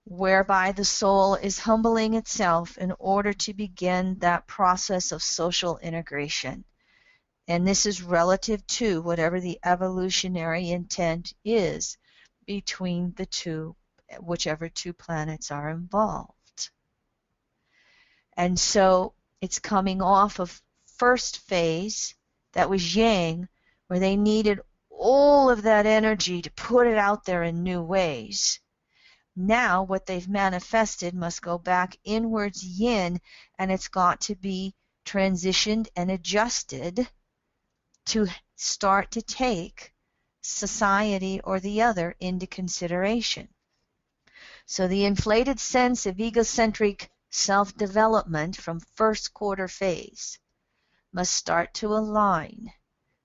whereby the soul is humbling itself in order to begin that process of social integration. And this is relative to whatever the evolutionary intent is between the two, whichever two planets are involved. And so it's coming off of first phase, that was yang, where they needed all of that energy to put it out there in new ways. Now what they've manifested must go back inwards yin, and it's got to be transitioned and adjusted to start to take society or the other into consideration. So the inflated sense of egocentric self-development from first quarter phase must start to align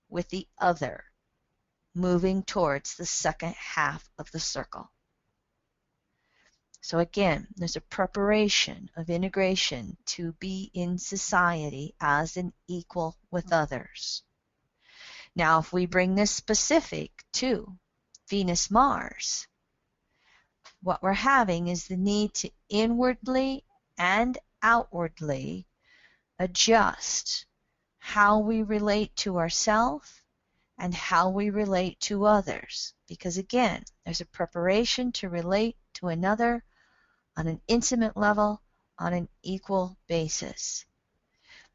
with the other, moving towards the second half of the circle. So again, there's a preparation of integration to be in society as an equal with others. Now, if we bring this specific to Venus-Mars, what we're having is the need to inwardly and outwardly adjust how we relate to ourselves and how we relate to others. Because again, there's a preparation to relate to another on an intimate level, on an equal basis.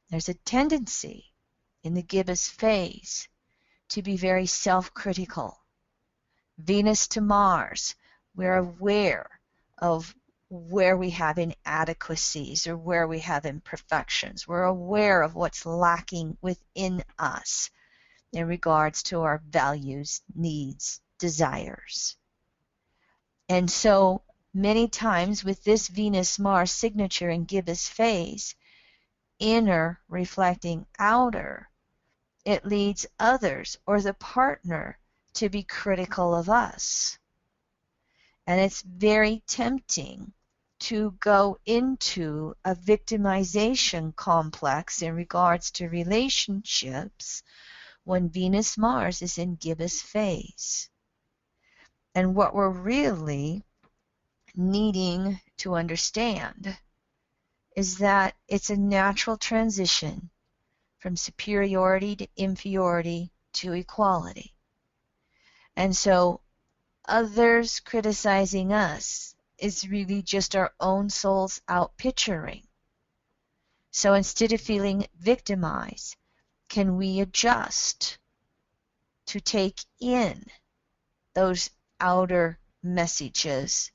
There's a tendency in the gibbous phase to be very self-critical. Venus to Mars, we're aware of where we have inadequacies or where we have imperfections. We're aware of what's lacking within us in regards to our values, needs, desires. And so many times with this Venus-Mars signature in gibbous phase, inner reflecting outer, it leads others or the partner to be critical of us. And it's very tempting to go into a victimization complex in regards to relationships when Venus-Mars is in gibbous phase. And what we're really needing to understand is that it's a natural transition from superiority to inferiority to equality. And so others criticizing us is really just our own souls out picturing. So instead of feeling victimized, can we adjust to take in those outer messages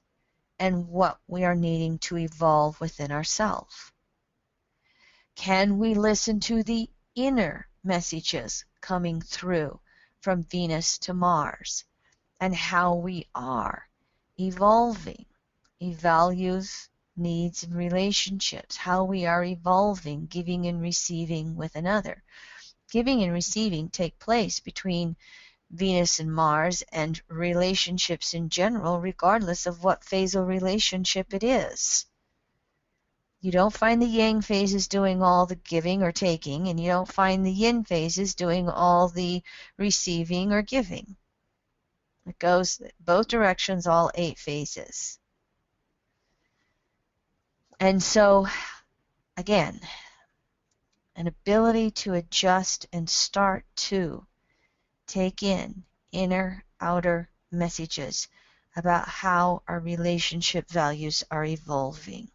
and what we are needing to evolve within ourselves? Can we listen to the inner messages coming through from Venus to Mars and how we are evolving values, needs, and relationships, how we are evolving, giving and receiving with another. Giving and receiving take place between Venus and Mars and relationships in general, regardless of what phasal relationship it is. You don't find the yang phases doing all the giving or taking, and you don't find the yin phases doing all the receiving or giving. It goes both directions, all 8 phases. And so, again, an ability to adjust and start to take in inner, outer messages about how our relationship values are evolving.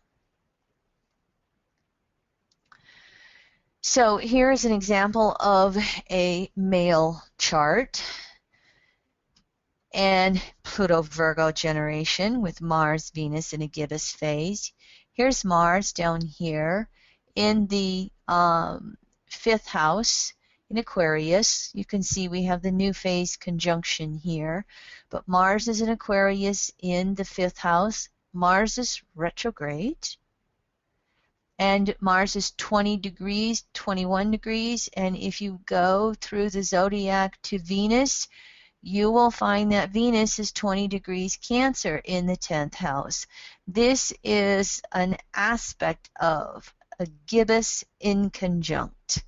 So here is an example of a male chart and Pluto Virgo generation with Mars, Venus in a gibbous phase. Here's Mars down here in the 5th house in Aquarius. You can see we have the new phase conjunction here, but Mars is in Aquarius in the 5th house. Mars is retrograde, and Mars is 20 degrees, 21 degrees, and if you go through the zodiac to Venus, you will find that Venus is 20 degrees Cancer in the 10th house. This is an aspect of a gibbous inconjunct,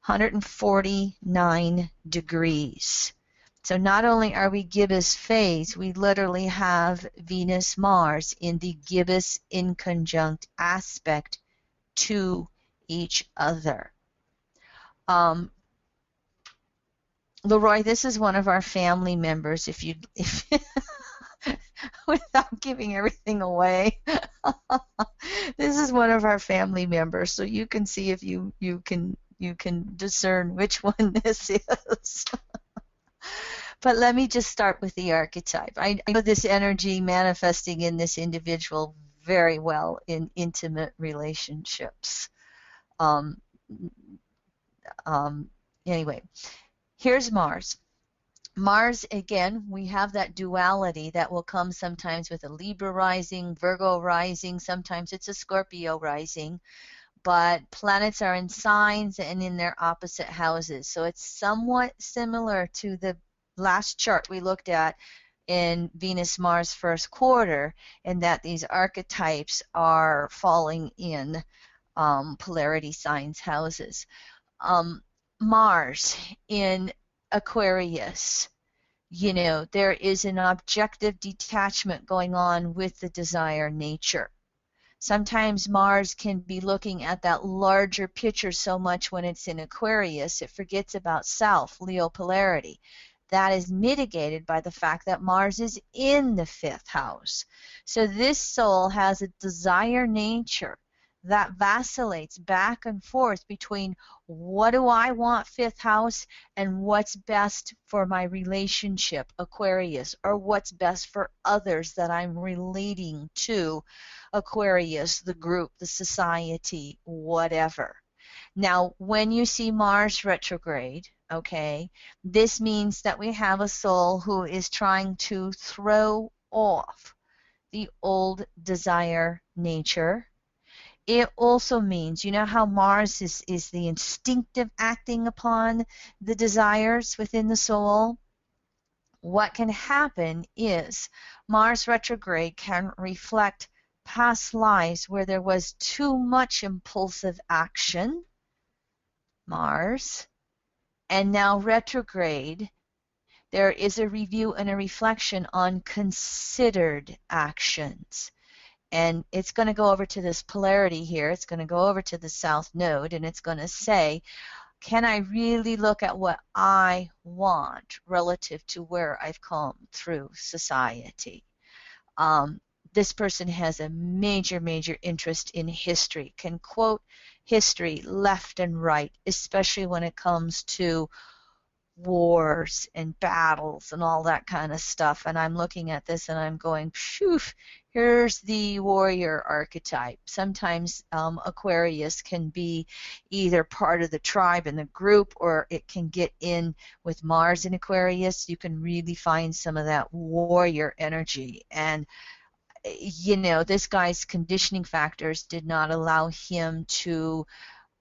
149 degrees. So not only are we gibbous phase, we literally have Venus-Mars in the gibbous inconjunct aspect to each other. Leroy, this is one of our family members. If without giving everything away, this is one of our family members. So you can see if you can discern which one this is. But let me just start with the archetype. I know this energy manifesting in this individual very well in intimate relationships. Anyway, here's Mars. Mars, again, we have that duality that will come sometimes with a Libra rising, Virgo rising, sometimes it's a Scorpio rising, but planets are in signs and in their opposite houses. So it's somewhat similar to the last chart we looked at in Venus-Mars first quarter, in that these archetypes are falling in polarity signs houses. Mars in Aquarius, there is an objective detachment going on with the desire nature. Sometimes Mars can be looking at that larger picture so much when it's in Aquarius, it forgets about self, Leo polarity. That is mitigated by the fact that Mars is in the 5th house. So this soul has a desire nature that vacillates back and forth between what do I want 5th house and what's best for my relationship, Aquarius, or what's best for others that I'm relating to, Aquarius, the group, the society, whatever. Now, when you see Mars retrograde, okay, this means that we have a soul who is trying to throw off the old desire nature. It also means, you know how Mars is the instinctive acting upon the desires within the soul? What can happen is Mars retrograde can reflect past lives where there was too much impulsive action, Mars, and now retrograde, there is a review and a reflection on considered actions. And it's going to go over to this polarity here. It's going to go over to the south node, and it's going to say, can I really look at what I want relative to where I've come through society? This person has a major, major interest in history, can quote history left and right, especially when it comes to wars and battles and all that kind of stuff. And I'm looking at this and I'm going, phew, here's the warrior archetype. Sometimes Aquarius can be either part of the tribe and the group, or it can get in with Mars in Aquarius. You can really find some of that warrior energy. And this guy's conditioning factors did not allow him to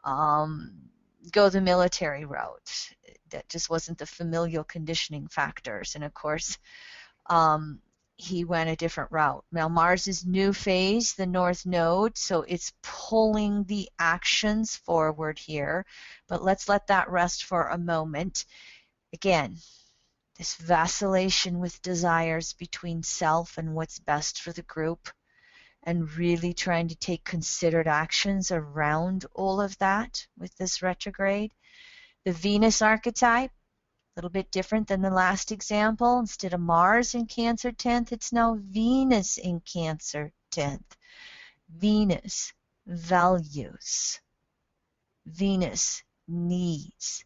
go the military route. That just wasn't the familial conditioning factors. And of course, he went a different route. Now Mars is new phase, the north node, so it's pulling the actions forward here. But let's let that rest for a moment. Again, this vacillation with desires between self and what's best for the group, and really trying to take considered actions around all of that with this retrograde. The Venus archetype, a little bit different than the last example. Instead of Mars in Cancer 10th, it's now Venus in Cancer 10th. Venus values. Venus needs.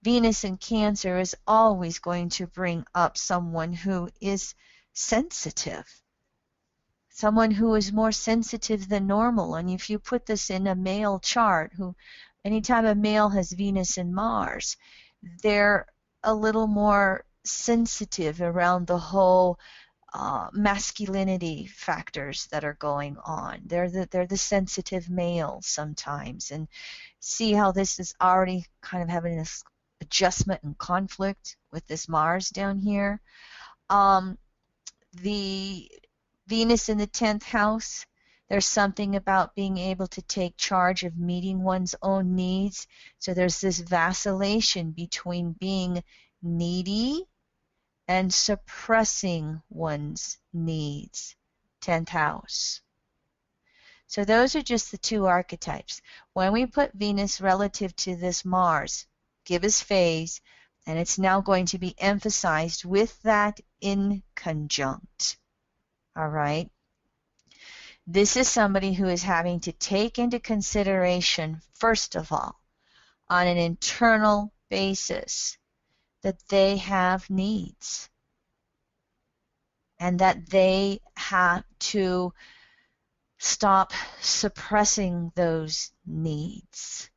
Venus in Cancer is always going to bring up someone who is sensitive, someone who is more sensitive than normal. And if you put this in a male chart, who anytime a male has Venus and Mars, they're a little more sensitive around the whole masculinity factors that are going on. They're the sensitive males sometimes, and see how this is already kind of having this adjustment and conflict with this Mars down here. The Venus in the 10th house, there's something about being able to take charge of meeting one's own needs. So there's this vacillation between being needy and suppressing one's needs. 10th house. So those are just the two archetypes. When we put Venus relative to this Mars, gibbous phase, and it's now going to be emphasized with that in conjunct. All right. This is somebody who is having to take into consideration, first of all, on an internal basis, that they have needs and that they have to stop suppressing those needs.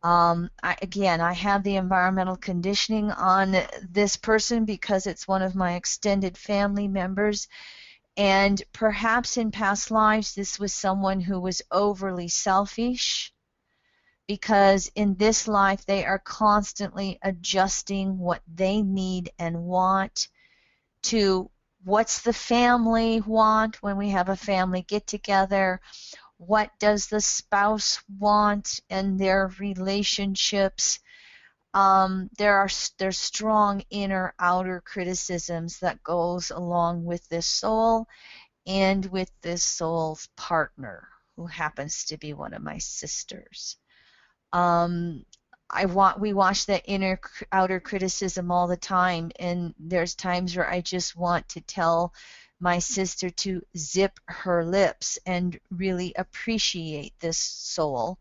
Again, I have the environmental conditioning on this person because it's one of my extended family members. And perhaps in past lives, this was someone who was overly selfish, because in this life, they are constantly adjusting what they need and want to what's the family want when we have a family get together. What does the spouse want in their relationships? There's strong inner outer criticisms that goes along with this soul and with this soul's partner, who happens to be one of my sisters. We watch that inner outer criticism all the time, and there's times where I just want to tell my sister to zip her lips and really appreciate this soul,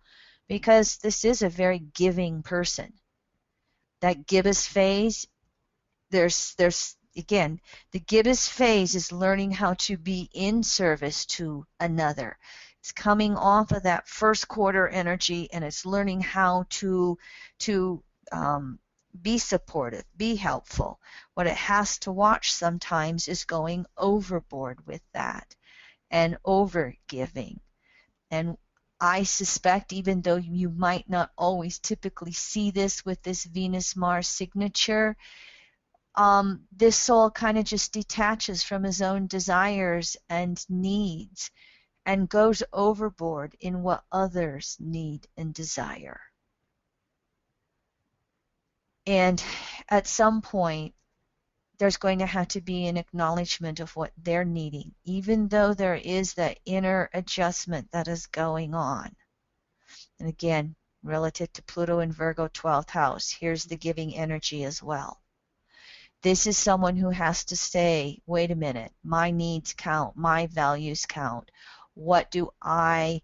because this is a very giving person. That gibbous phase, there's again, the gibbous phase is learning how to be in service to another. It's coming off of that first quarter energy, and it's learning how to be supportive, be helpful. What it has to watch sometimes is going overboard with that and over giving. And I suspect, even though you might not always typically see this with this Venus-Mars signature, this soul kind of just detaches from his own desires and needs and goes overboard in what others need and desire. And at some point, there's going to have to be an acknowledgement of what they're needing, even though there is that inner adjustment that is going on. And again, relative to Pluto and Virgo 12th house, here's the giving energy as well. This is someone who has to say, wait a minute, my needs count, my values count. What do I'm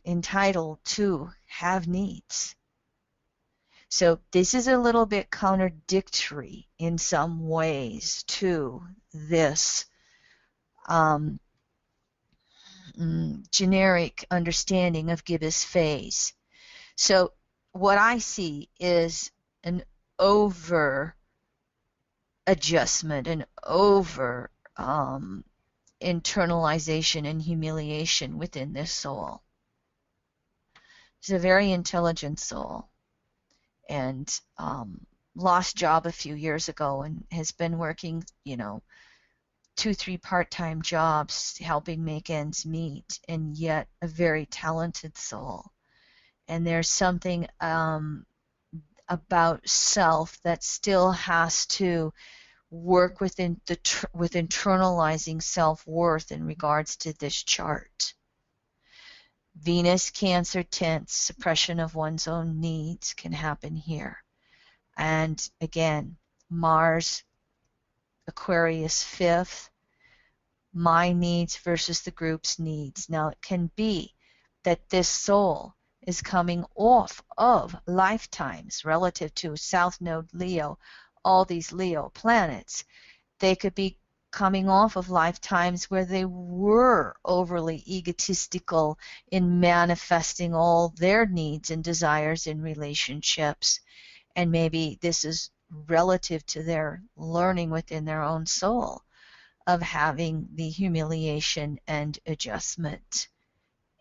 entitled to have needs. So this is a little bit contradictory in some ways to this generic understanding of gibbous phase. So what I see is an over adjustment, an over internalization and humiliation within this soul. It's a very intelligent soul. And lost job a few years ago and has been working, 2, 3 part-time jobs helping make ends meet, and yet a very talented soul. And there's something about self that still has to work with internalizing self-worth in regards to this chart. Venus, Cancer, tense, suppression of one's own needs can happen here. And again, Mars, Aquarius, fifth, my needs versus the group's needs. Now, it can be that this soul is coming off of lifetimes relative to South Node Leo, all these Leo planets. They could be coming off of lifetimes where they were overly egotistical in manifesting all their needs and desires in relationships. And maybe this is relative to their learning within their own soul of having the humiliation and adjustment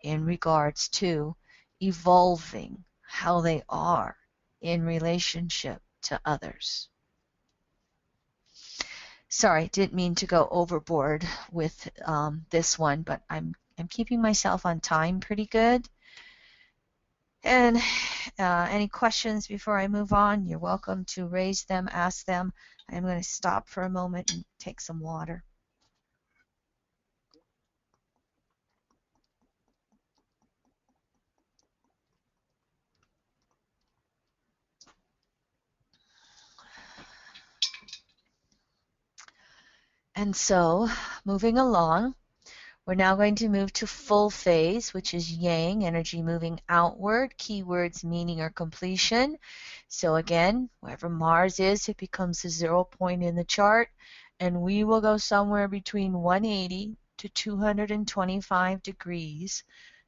in regards to evolving how they are in relationship to others. Sorry, didn't mean to go overboard with this one, but I'm keeping myself on time pretty good. And any questions before I move on, you're welcome to raise them, ask them. I'm going to stop for a moment and take some water. And so, moving along, we're now going to move to full phase, which is yang, energy moving outward, keywords meaning or completion. So again, wherever Mars is, it becomes a 0 point in the chart, and we will go somewhere between 180 to 225 degrees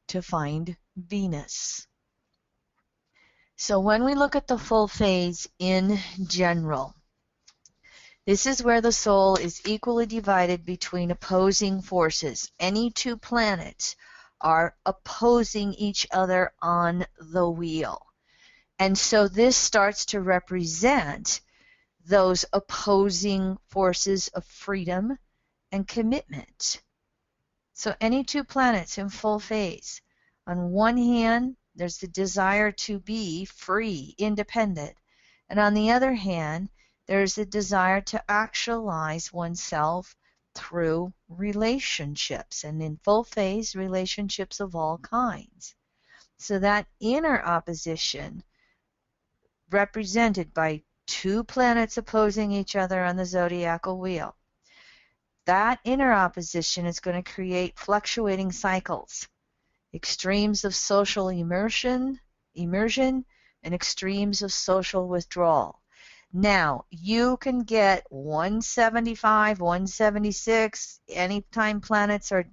to find Venus. So when we look at the full phase in general, this is where the soul is equally divided between opposing forces. Any two planets are opposing each other on the wheel. And so this starts to represent those opposing forces of freedom and commitment. So any two planets in full phase. On one hand, there's the desire to be free, independent. And on the other hand, there's a desire to actualize oneself through relationships. And in full phase, relationships of all kinds. So that inner opposition, represented by two planets opposing each other on the zodiacal wheel, that inner opposition is going to create fluctuating cycles, extremes of social immersion, and extremes of social withdrawal. Now, you can get 175, 176, anytime planets are,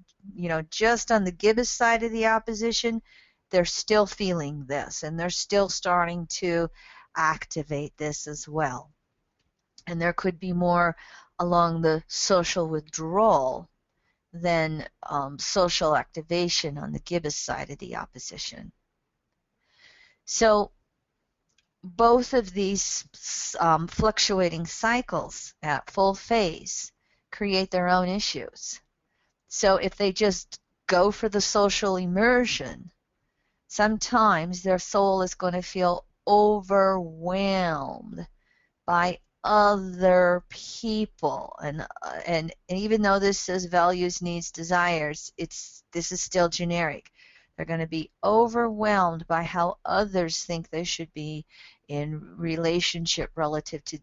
just on the gibbous side of the opposition, they're still feeling this, and they're still starting to activate this as well. And there could be more along the social withdrawal than social activation on the gibbous side of the opposition. So both of these fluctuating cycles at full phase create their own issues. So if they just go for the social immersion, sometimes their soul is going to feel overwhelmed by other people, and even though this says values, needs, desires, this is still generic. They're going to be overwhelmed by how others think they should be in relationship relative to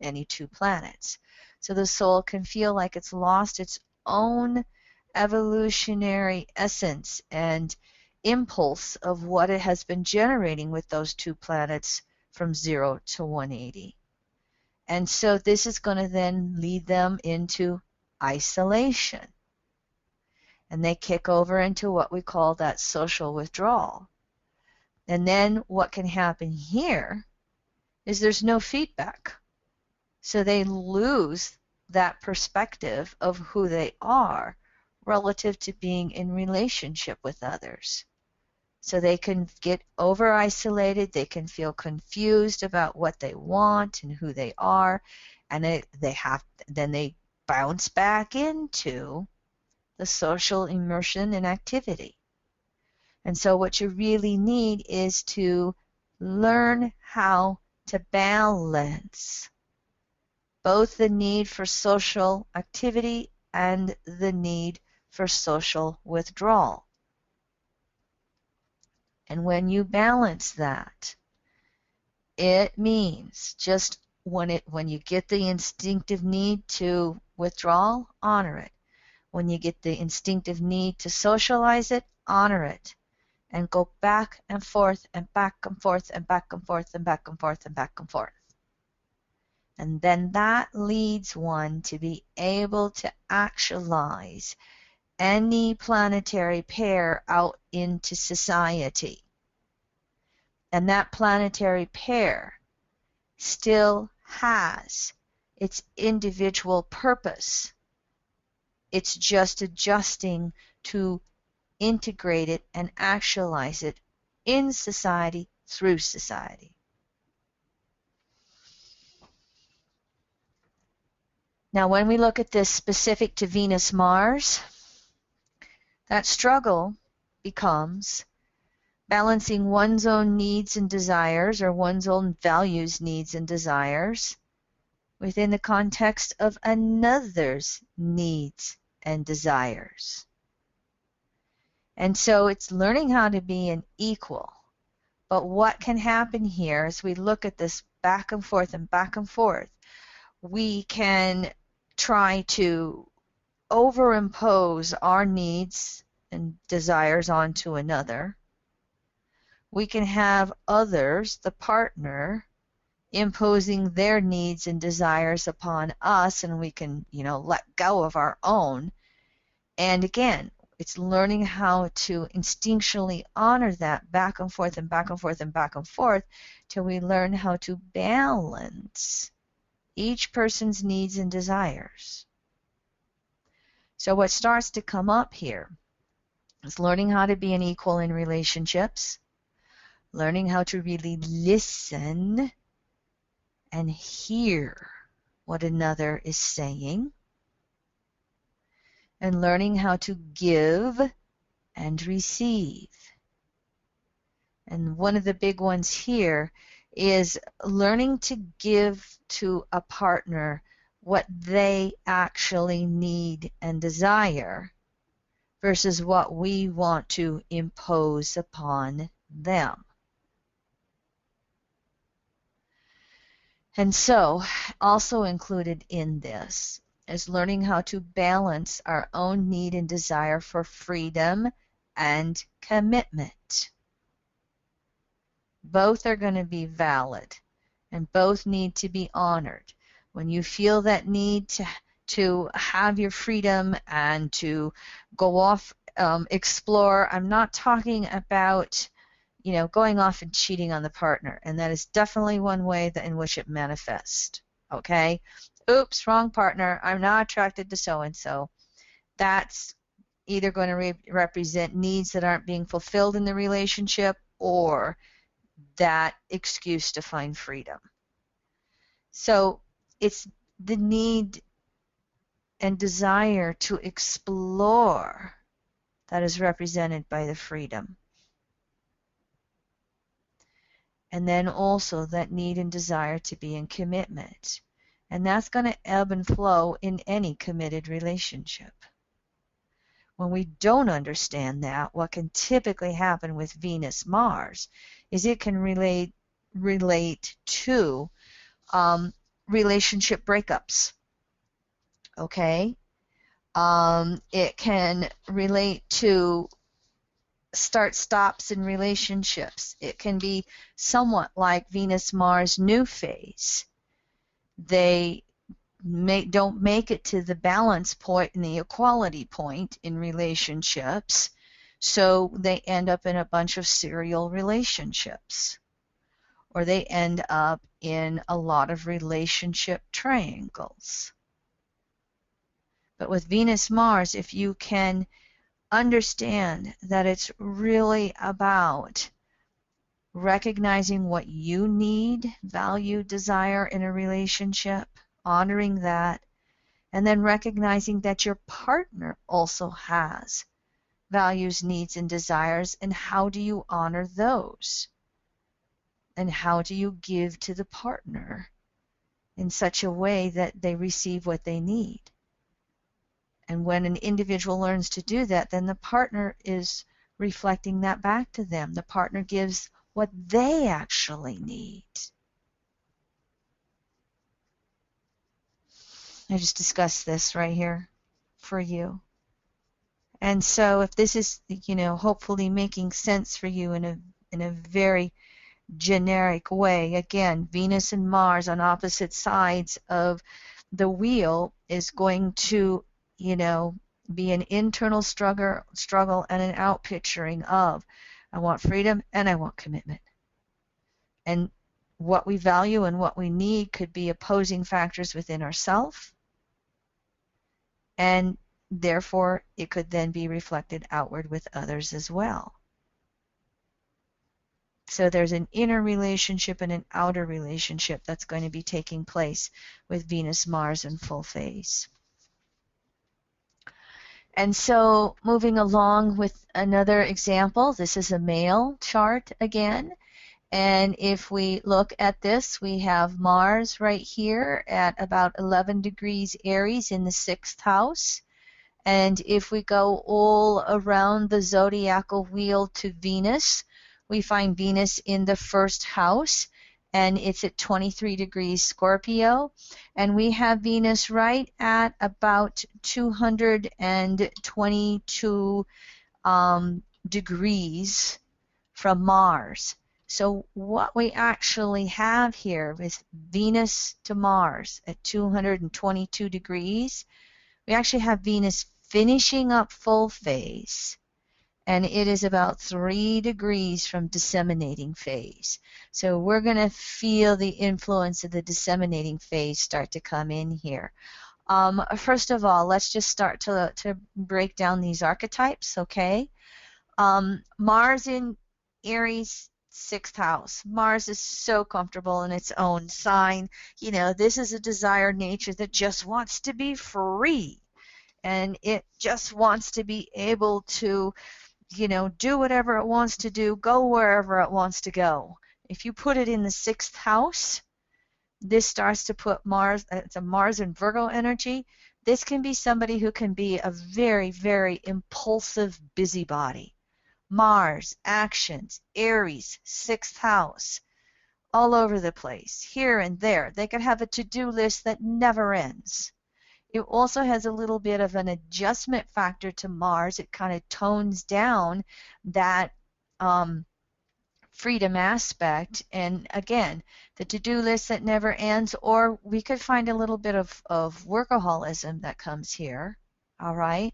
any two planets. So the soul can feel like it's lost its own evolutionary essence and impulse of what it has been generating with those two planets from 0 to 180. And so this is going to then lead them into isolation. And they kick over into what we call that social withdrawal. And then what can happen here is there's no feedback. So they lose that perspective of who they are relative to being in relationship with others. So they can get over-isolated, they can feel confused about what they want and who they are, and then they bounce back into the social immersion and activity. And so what you really need is to learn how to balance both the need for social activity and the need for social withdrawal. And when you balance that, it means just when you get the instinctive need to withdraw, honor it. When you get the instinctive need to socialize it, honor it. And go back and forth and back and forth and back and forth and back and forth and back and forth. And then that leads one to be able to actualize any planetary pair out into society. And that planetary pair still has its individual purpose. It's just adjusting to integrate it and actualize it in society through society. Now, when we look at this specific to Venus-Mars, that struggle becomes balancing one's own needs and desires, or one's own values, needs, and desires within the context of another's needs and desires. And so it's learning how to be an equal. But what can happen here as we look at this back and forth and back and forth, we can try to overimpose our needs and desires onto another. We can have others, the partner, imposing their needs and desires upon us, and we can, let go of our own. And again, it's learning how to instinctually honor that back and forth and back and forth and back and forth till we learn how to balance each person's needs and desires. So what starts to come up here is learning how to be an equal in relationships, learning how to really listen and hear what another is saying, and learning how to give and receive. And one of the big ones here is learning to give to a partner what they actually need and desire versus what we want to impose upon them. And so, also included in this is learning how to balance our own need and desire for freedom and commitment. Both are going to be valid and both need to be honored. When you feel that need to have your freedom and to go off, explore, I'm not talking about going off and cheating on the partner, and that is definitely one way in which it manifests. Okay? Oops, wrong partner. I'm not attracted to so-and-so. That's either going to represent needs that aren't being fulfilled in the relationship or that excuse to find freedom. So it's the need and desire to explore that is represented by the freedom. And then also that need and desire to be in commitment. And that's going to ebb and flow in any committed relationship. When we don't understand that, what can typically happen with Venus-Mars is it can relate to relationship breakups. Okay? It can relate to start-stops in relationships. It can be somewhat like Venus-Mars new phase. They don't make it to the balance point and the equality point in relationships, so they end up in a bunch of serial relationships, or they end up in a lot of relationship triangles. But with Venus-Mars, if you can understand that it's really about recognizing what you need, value, desire in a relationship, honoring that, and then recognizing that your partner also has values, needs, and desires, and how do you honor those? And how do you give to the partner in such a way that they receive what they need? And when an individual learns to do that, then the partner is reflecting that back to them. The partner gives what they actually need. I just discussed this right here for you. And so if this is, hopefully making sense for you in a very generic way, again, Venus and Mars on opposite sides of the wheel is going to, be an internal struggle and an out picturing of I want freedom and I want commitment. And what we value and what we need could be opposing factors within ourselves, and therefore it could then be reflected outward with others as well. So there's an inner relationship and an outer relationship that's going to be taking place with Venus, Mars in full phase. And so moving along with another example, this is a male chart again. And if we look at this, we have Mars right here at about 11 degrees Aries in the 6th house. And if we go all around the zodiacal wheel to Venus, we find Venus in the 1st house, and it's at 23 degrees Scorpio. And we have Venus right at about 222 degrees from Mars. So what we actually have here is Venus to Mars at 222 degrees. We actually have Venus finishing up full phase, and it is about 3 degrees from disseminating phase. So we're going to feel the influence of the disseminating phase start to come in here. First of all, let's just start to break down these archetypes, okay? Mars in Aries, 6th house. Mars is so comfortable in its own sign. This is a desired nature that just wants to be free. And it just wants to be able to, do whatever it wants to do, go wherever it wants to go. If you put it in the 6th house, this starts to put Mars, it's a Mars and Virgo energy. This can be somebody who can be a very, very impulsive busybody. Mars, actions, Aries, 6th house, all over the place, here and there. They could have a to-do list that never ends. It also has a little bit of an adjustment factor to Mars. It kind of tones down that freedom aspect. And again, the to-do list that never ends, or we could find a little bit of workaholism that comes here. All right.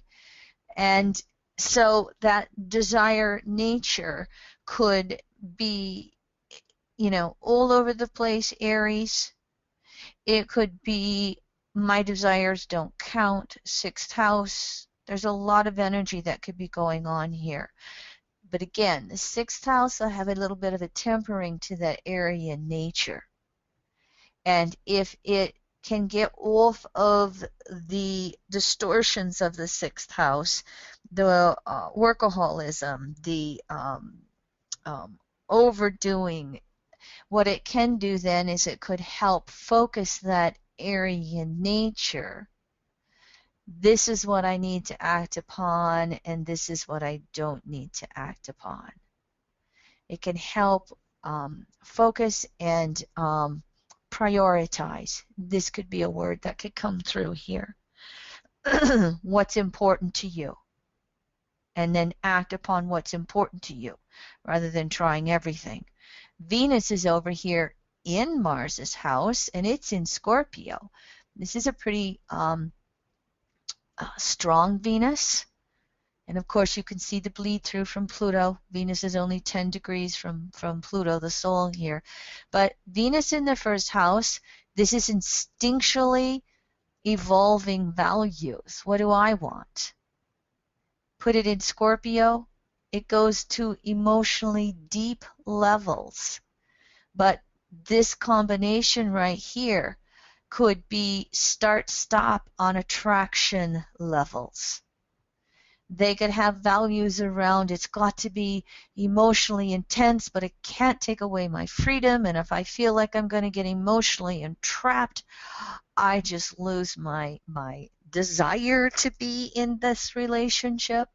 And so that desire nature could be, all over the place, Aries. It could be my desires don't count, 6th house. There's a lot of energy that could be going on here. But again, the 6th house will have a little bit of a tempering to that area nature. And if it can get off of the distortions of the 6th house, the workaholism, the overdoing, what it can do then is it could help focus that area nature. This is what I need to act upon, and this is what I don't need to act upon. It can help focus and prioritize. This could be a word that could come through here. What's important to you, and then act upon what's important to you rather than trying everything. Venus is over here in Mars's house, and it's in Scorpio. This is a pretty strong Venus. And of course, you can see the bleed through from Pluto. Venus is only 10 degrees from Pluto, the soul here. But Venus in the 1st house, this is instinctually evolving values. What do I want? Put it in Scorpio, it goes to emotionally deep levels. But this combination right here could be start-stop on attraction levels. They could have values around it's got to be emotionally intense, but it can't take away my freedom. And if I feel like I'm going to get emotionally entrapped, I just lose my desire to be in this relationship.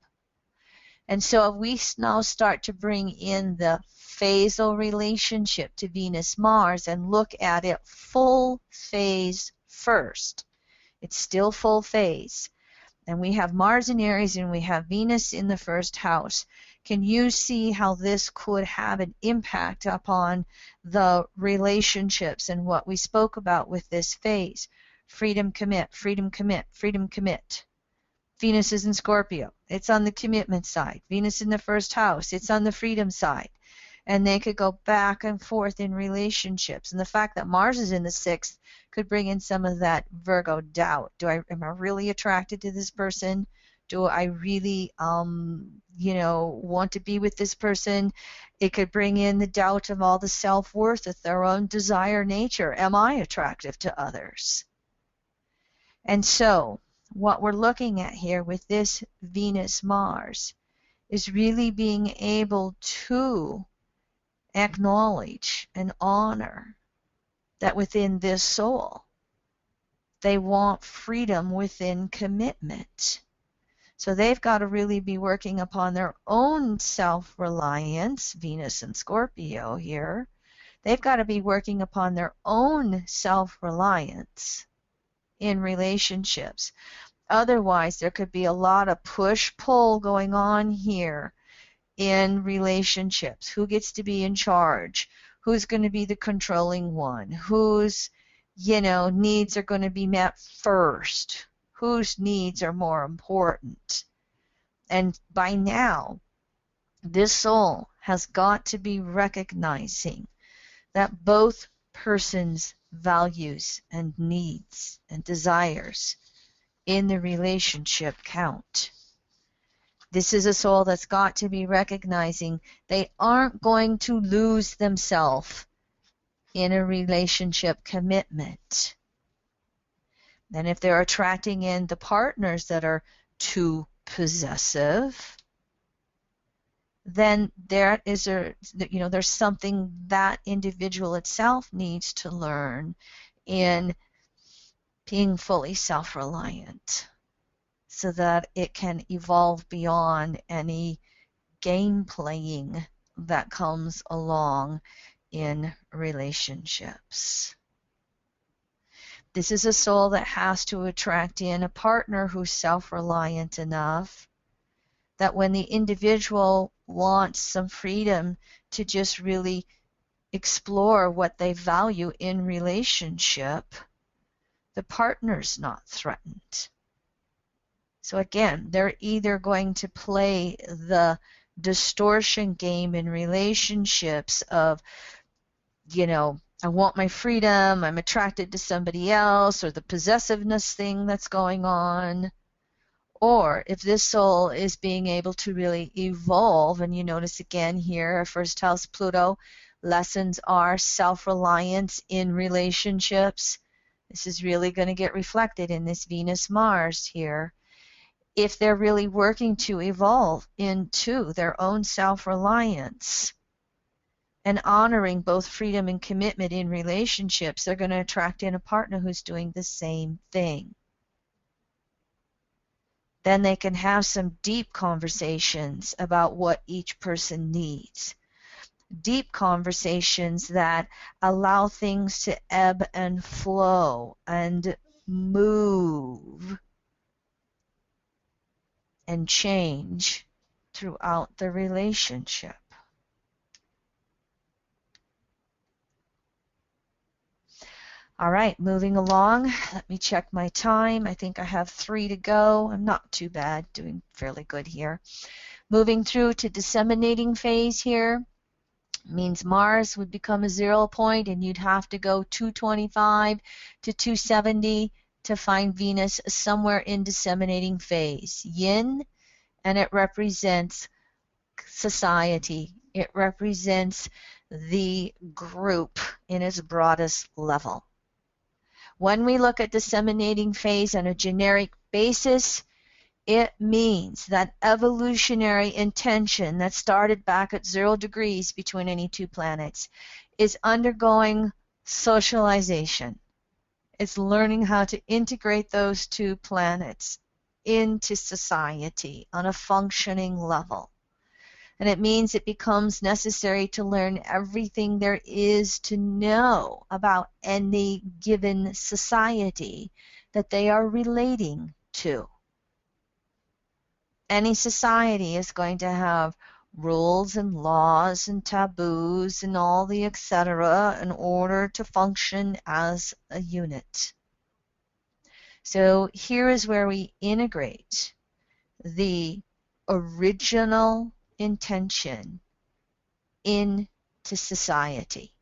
And so if we now start to bring in the phasal relationship to Venus Mars and look at it full phase first, it's still full phase. And we have Mars in Aries and we have Venus in the first house. Can you see how this could have an impact upon the relationships and what we spoke about with this phase? Freedom, commit, freedom, commit, freedom, commit. Venus is in Scorpio. It's on the commitment side. Venus in the first house. It's on the freedom side. And they could go back and forth in relationships. And the fact that Mars is in the sixth could bring in some of that Virgo doubt. Am I really attracted to this person? Do I really, want to be with this person? It could bring in the doubt of all the self-worth of their own desire nature. Am I attractive to others? And so what we're looking at here with this Venus-Mars is really being able to acknowledge and honor that within this soul, they want freedom within commitment. So they've got to really be working upon their own self-reliance, Venus and Scorpio here. They've got to be working upon their own self-reliance in relationships. Otherwise, there could be a lot of push-pull going on here in relationships. Who gets to be in charge? Who's going to be the controlling one? Whose, needs are going to be met first? Whose needs are more important? And by now, this soul has got to be recognizing that both persons' values and needs and desires in the relationship count. This is a soul that's got to be recognizing they aren't going to lose themselves in a relationship commitment. And if they're attracting in the partners that are too possessive, then there's something that individual itself needs to learn in being fully self-reliant so that it can evolve beyond any game playing that comes along in relationships. This is a soul that has to attract in a partner who's self-reliant enough that when the individual wants some freedom to just really explore what they value in relationship, the partner's not threatened. So again, they're either going to play the distortion game in relationships of, I want my freedom, I'm attracted to somebody else, or the possessiveness thing that's going on. Or if this soul is being able to really evolve, and you notice again here, first house Pluto, lessons are self-reliance in relationships. This is really going to get reflected in this Venus-Mars here. If they're really working to evolve into their own self-reliance and honoring both freedom and commitment in relationships, they're going to attract in a partner who's doing the same thing. Then they can have some deep conversations about what each person needs. Deep conversations that allow things to ebb and flow and move and change throughout the relationship. All right, moving along. Let me check my time. I think I have 3 to go. I'm not too bad, doing fairly good here. Moving through to disseminating phase here means Mars would become a 0 point and you'd have to go 225 to 270 to find Venus somewhere in disseminating phase. Yin and it represents society. It represents the group in its broadest level. When we look at disseminating phase on a generic basis, it means that evolutionary intention that started back at 0 degrees between any two planets is undergoing socialization. It's learning how to integrate those two planets into society on a functioning level. And it means it becomes necessary to learn everything there is to know about any given society that they are relating to. Any society is going to have rules and laws and taboos and all the etc. in order to function as a unit. So here is where we integrate the original intention into society.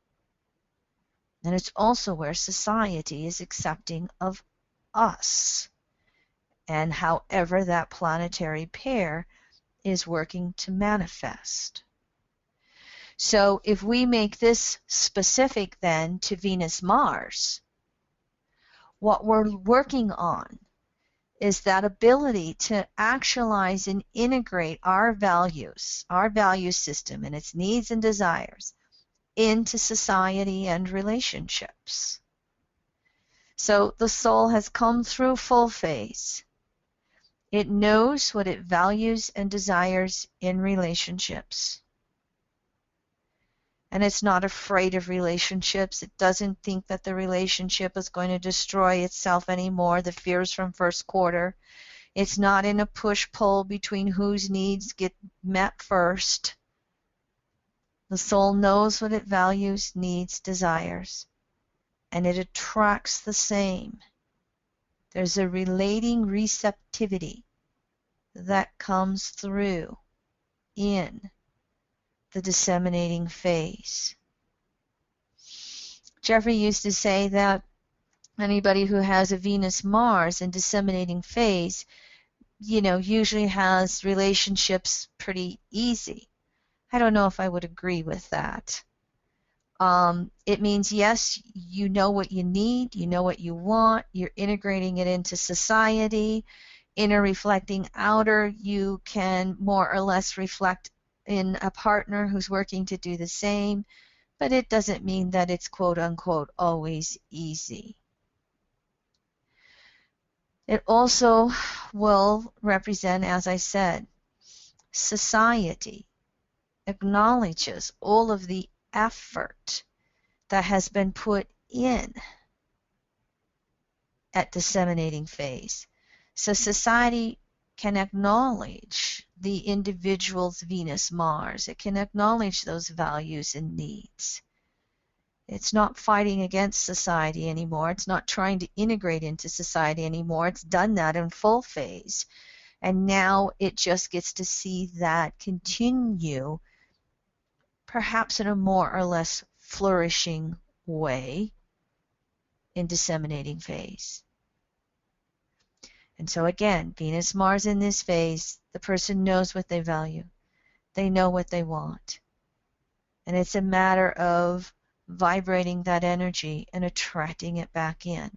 And it's also where society is accepting of us and however that planetary pair is working to manifest. So if we make this specific then to Venus-Mars, what we're working on is that ability to actualize and integrate our values, our value system and its needs and desires into society and relationships. So the soul has come through full phase. It knows what it values and desires in relationships. And it's not afraid of relationships. It doesn't think that the relationship is going to destroy itself anymore, the fears from first quarter. It's not in a push-pull between whose needs get met first. The soul knows what it values, needs, desires, and it attracts the same. There's a relating receptivity that comes through in the disseminating phase. Jeffrey used to say that anybody who has a Venus-Mars in disseminating phase, usually has relationships pretty easy. I don't know if I would agree with that. It means, yes, you know what you need, you know what you want, you're integrating it into society. Inner reflecting outer, you can more or less reflect in a partner who's working to do the same, but it doesn't mean that it's quote unquote always easy. It also will represent, as I said, society acknowledges all of the effort that has been put in at disseminating phase. So society can acknowledge the individual's Venus-Mars. It can acknowledge those values and needs. It's not fighting against society anymore. It's not trying to integrate into society anymore. It's done that in full phase. And now it just gets to see that continue, perhaps in a more or less flourishing way in disseminating phase. And so again, Venus, Mars in this phase, the person knows what they value. They know what they want. And it's a matter of vibrating that energy and attracting it back in.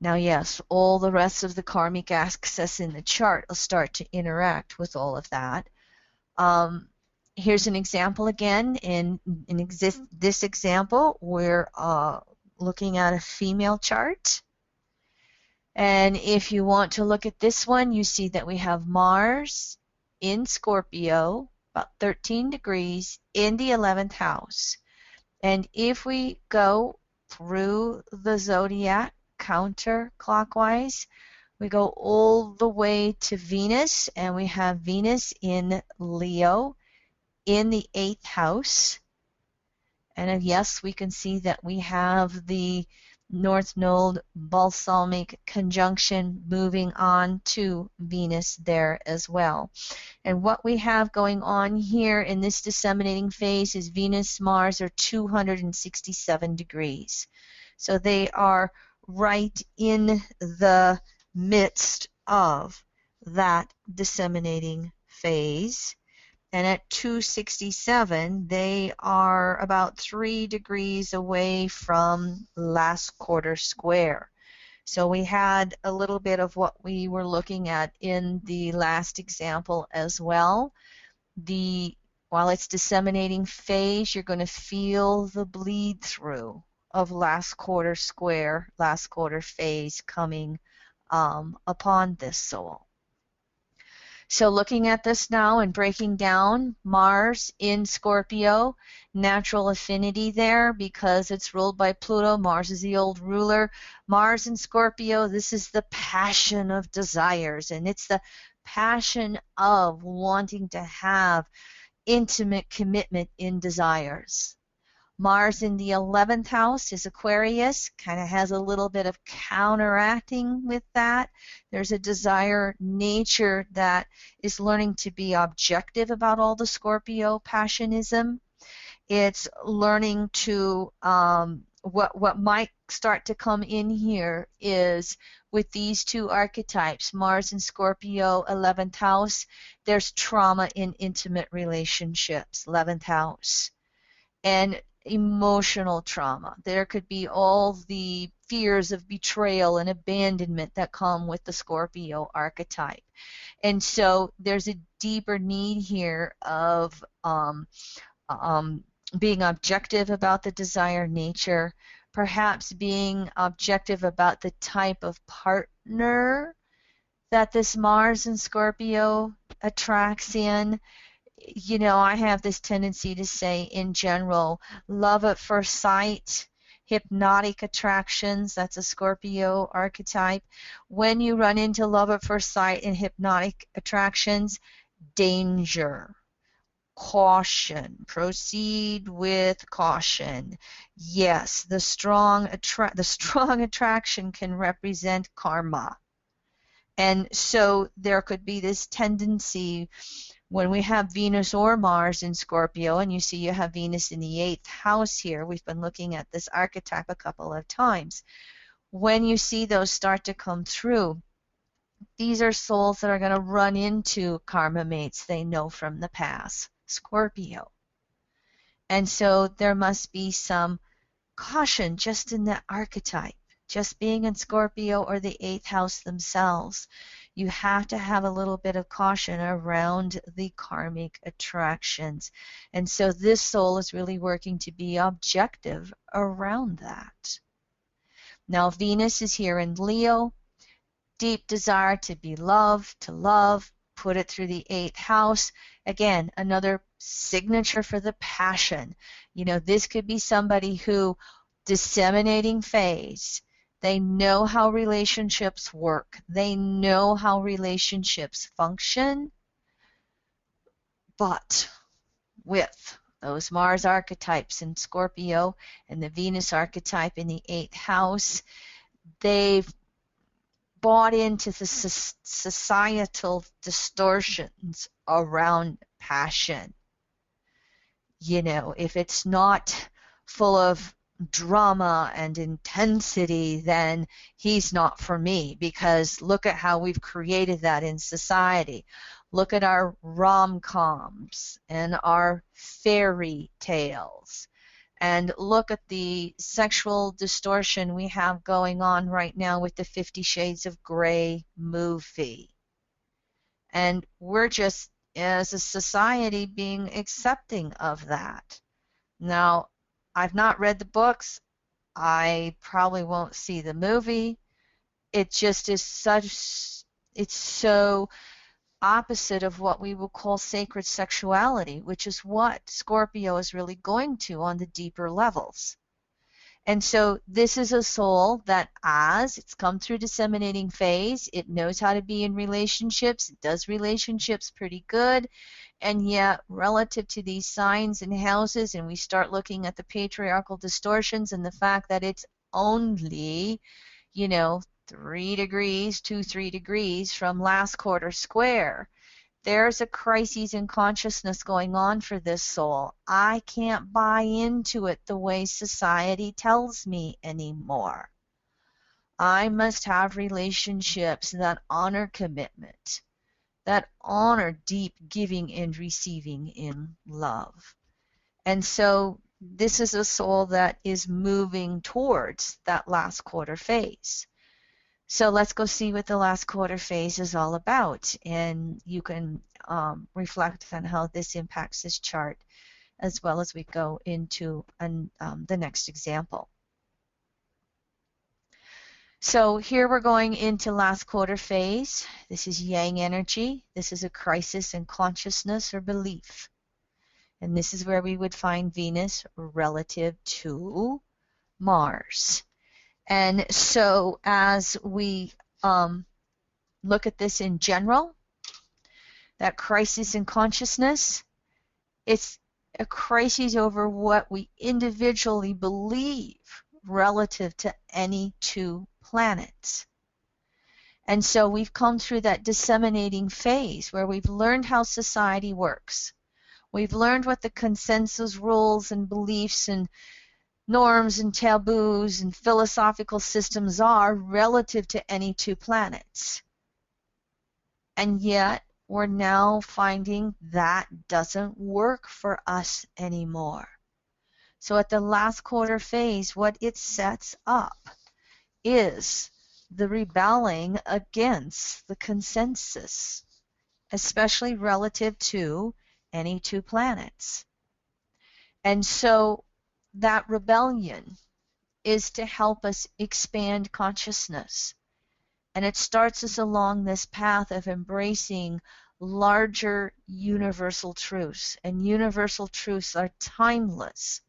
Now, yes, all the rest of the karmic access in the chart will start to interact with all of that. Here's an example again. In this example, we're looking at a female chart. And if you want to look at this one, you see that we have Mars in Scorpio, about 13 degrees in the 11th house. And if we go through the zodiac counterclockwise, we go all the way to Venus, and we have Venus in Leo in the 8th house. And yes, we can see that we have the North Node balsamic conjunction moving on to Venus there as well. And what we have going on here in this disseminating phase is Venus, Mars are 267 degrees. So they are right in the midst of that disseminating phase. And at 267, they are about 3 degrees away from last quarter square. So we had a little bit of what we were looking at in the last example as well. While it's disseminating phase, you're going to feel the bleed through of last quarter square, last quarter phase coming upon this soul. So looking at this now and breaking down Mars in Scorpio, natural affinity there because it's ruled by Pluto. Mars is the old ruler. Mars in Scorpio, this is the passion of desires, and it's the passion of wanting to have intimate commitment in desires. Mars in the 11th house is Aquarius, kind of has a little bit of counteracting with that. There's a desire nature that is learning to be objective about all the Scorpio passionism. It's learning to, what might start to come in here is with these two archetypes, Mars and Scorpio, 11th house, there's trauma in intimate relationships, 11th house. And emotional trauma. There could be all the fears of betrayal and abandonment that come with the Scorpio archetype. And so there's a deeper need here of being objective about the desire nature, perhaps being objective about the type of partner that this Mars and Scorpio attracts in. You know, I have this tendency to say in general, love at first sight, hypnotic attractions, that's a Scorpio archetype. When you run into love at first sight and hypnotic attractions, danger, caution, proceed with caution. Yes, the strong attraction can represent karma. And so there could be this tendency when we have Venus or Mars in Scorpio, and you see you have Venus in the 8th house here, we've been looking at this archetype a couple of times. When you see those start to come through, these are souls that are going to run into karma mates they know from the past, Scorpio. And so there must be some caution just in that archetype, just being in Scorpio or the 8th house themselves. You have to have a little bit of caution around the karmic attractions. And so this soul is really working to be objective around that. Now Venus is here in Leo, deep desire to be loved, to love, put it through the 8th house. Again, another signature for the passion. You know, this could be somebody who, disseminating phase, they know how relationships work. They know how relationships function. But with those Mars archetypes in Scorpio and the Venus archetype in the 8th house, they've bought into the societal distortions around passion. You know, if it's not full of drama and intensity, then he's not for me, because look at how we've created that in society. Look at our rom-coms and our fairy tales, and look at the sexual distortion we have going on right now with the 50 Shades of Grey movie. And we're just, as a society, being accepting of that. Now, I've not read the books. I probably won't see the movie. It just is it's so opposite of what we will call sacred sexuality, which is what Scorpio is really going to on the deeper levels. And so this is a soul that, as it's come through disseminating phase, it knows how to be in relationships, it does relationships pretty good, and yet relative to these signs and houses, and we start looking at the patriarchal distortions and the fact that it's only, you know, 3 degrees, 3 degrees from last quarter square. There's a crisis in consciousness going on for this soul. I can't buy into it the way society tells me anymore. I must have relationships that honor commitment. that honor deep giving and receiving in love. And so this is a soul that is moving towards that last quarter phase. So let's go see what the last quarter phase is all about. And you can reflect on how this impacts this chart as well as we go into the next example. So here we're going into last quarter phase. This is yang energy. This is a crisis in consciousness or belief. And this is where we would find Venus relative to Mars. And so as we look at this in general, that crisis in consciousness, it's a crisis over what we individually believe relative to any two planets. And so we've come through that disseminating phase where we've learned how society works. We've learned what the consensus rules and beliefs and norms and taboos and philosophical systems are relative to any two planets. And yet we're now finding that doesn't work for us anymore. So at the last quarter phase, what it sets up is the rebelling against the consensus, especially relative to any two planets. And so that rebellion is to help us expand consciousness. And it starts us along this path of embracing larger universal truths. And universal truths are timeless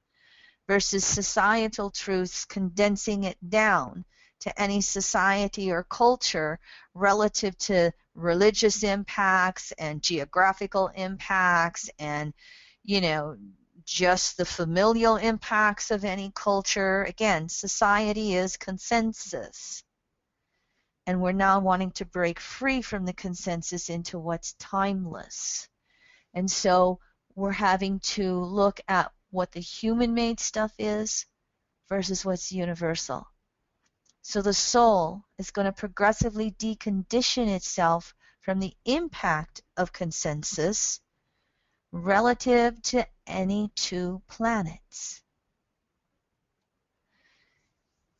versus societal truths condensing it down to any society or culture relative to religious impacts and geographical impacts and, just the familial impacts of any culture. Again, society is consensus. And we're now wanting to break free from the consensus into what's timeless. And so we're having to look at what the human-made stuff is versus what's universal. So the soul is going to progressively decondition itself from the impact of consensus relative to any two planets.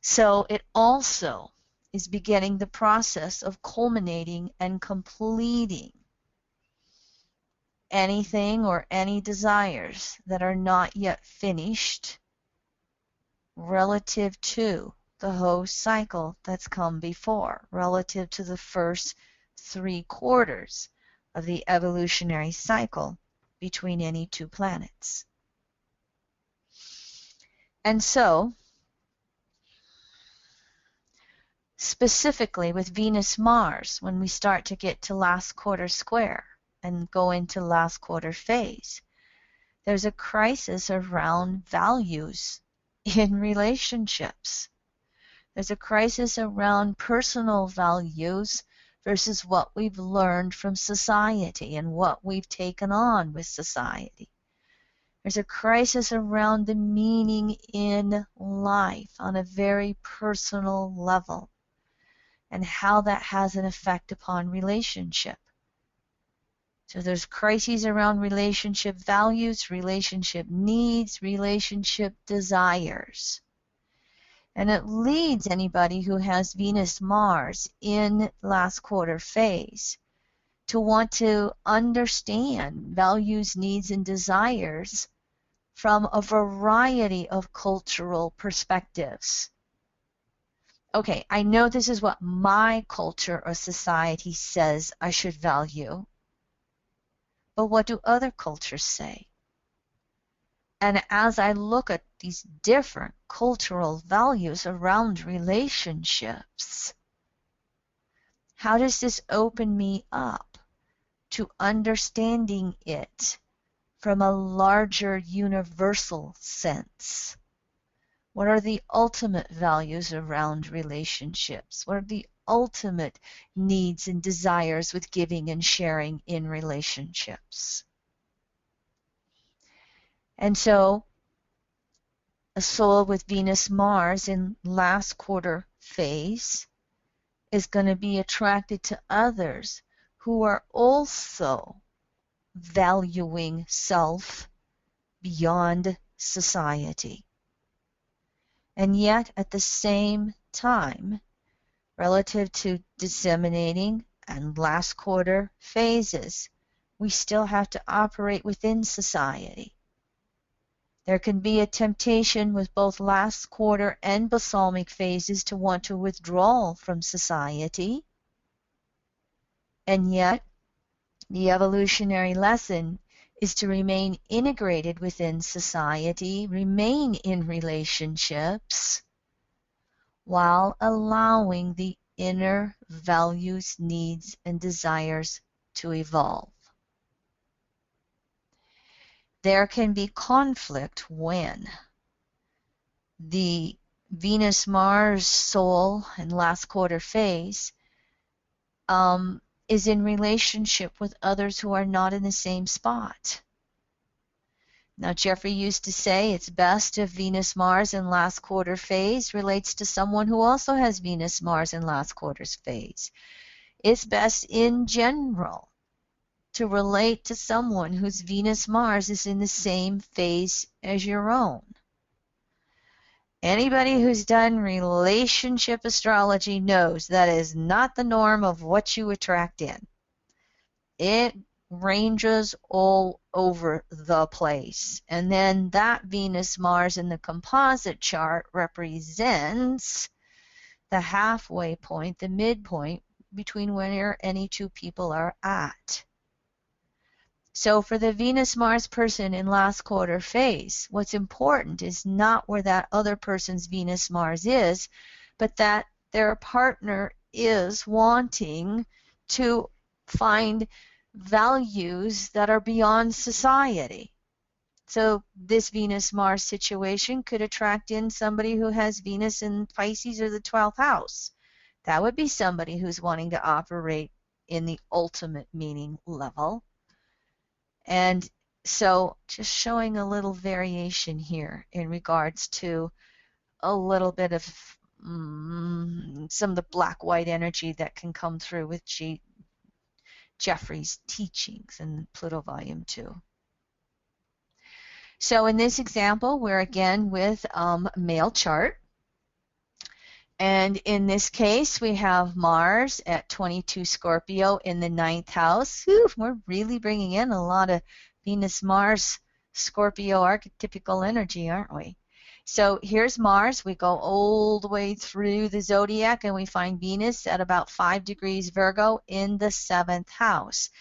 So it also is beginning the process of culminating and completing anything or any desires that are not yet finished relative to the host cycle that's come before, relative to the first 3 quarters of the evolutionary cycle between any two planets. And so, specifically with Venus-Mars, when we start to get to last quarter square and go into last quarter phase, there's a crisis around values in relationships. There's a crisis around personal values versus what we've learned from society and what we've taken on with society. There's a crisis around the meaning in life on a very personal level and how that has an effect upon relationship. So there's crises around relationship values, relationship needs, relationship desires. And it leads anybody who has Venus-Mars in last quarter phase to want to understand values, needs, and desires from a variety of cultural perspectives. Okay, I know this is what my culture or society says I should value, but what do other cultures say? And as I look at these different cultural values around relationships, how does this open me up to understanding it from a larger universal sense? What are the ultimate values around relationships? What are the ultimate needs and desires with giving and sharing in relationships? And so a soul with Venus-Mars in last quarter phase is going to be attracted to others who are also valuing self beyond society. And yet, at the same time, relative to disseminating and last quarter phases, we still have to operate within society. There can be a temptation with both last quarter and balsamic phases to want to withdraw from society, and yet the evolutionary lesson is to remain integrated within society, remain in relationships, while allowing the inner values, needs, and desires to evolve. There can be conflict when the Venus-Mars soul in last quarter phase is in relationship with others who are not in the same spot. Now, Jeffrey used to say it's best if Venus-Mars in last quarter phase relates to someone who also has Venus-Mars in last quarters phase. It's best in general to relate to someone whose Venus-Mars is in the same phase as your own. Anybody who's done relationship astrology knows that is not the norm of what you attract in. It ranges all over the place. And then that Venus-Mars in the composite chart represents the halfway point, the midpoint between where any two people are at. So for the Venus-Mars person in last quarter phase, what's important is not where that other person's Venus-Mars is, but that their partner is wanting to find values that are beyond society. So this Venus-Mars situation could attract in somebody who has Venus in Pisces or the 12th house. That would be somebody who's wanting to operate in the ultimate meaning level. And so just showing a little variation here in regards to a little bit of some of the black-white energy that can come through with Jeffrey's teachings in Pluto Volume 2. So in this example, we're again with male chart. And in this case, we have Mars at 22 Scorpio in the 9th house. Whew, we're really bringing in a lot of Venus-Mars Scorpio archetypical energy, aren't we? So here's Mars. We go all the way through the zodiac and we find Venus at about 5 degrees Virgo in the 7th house.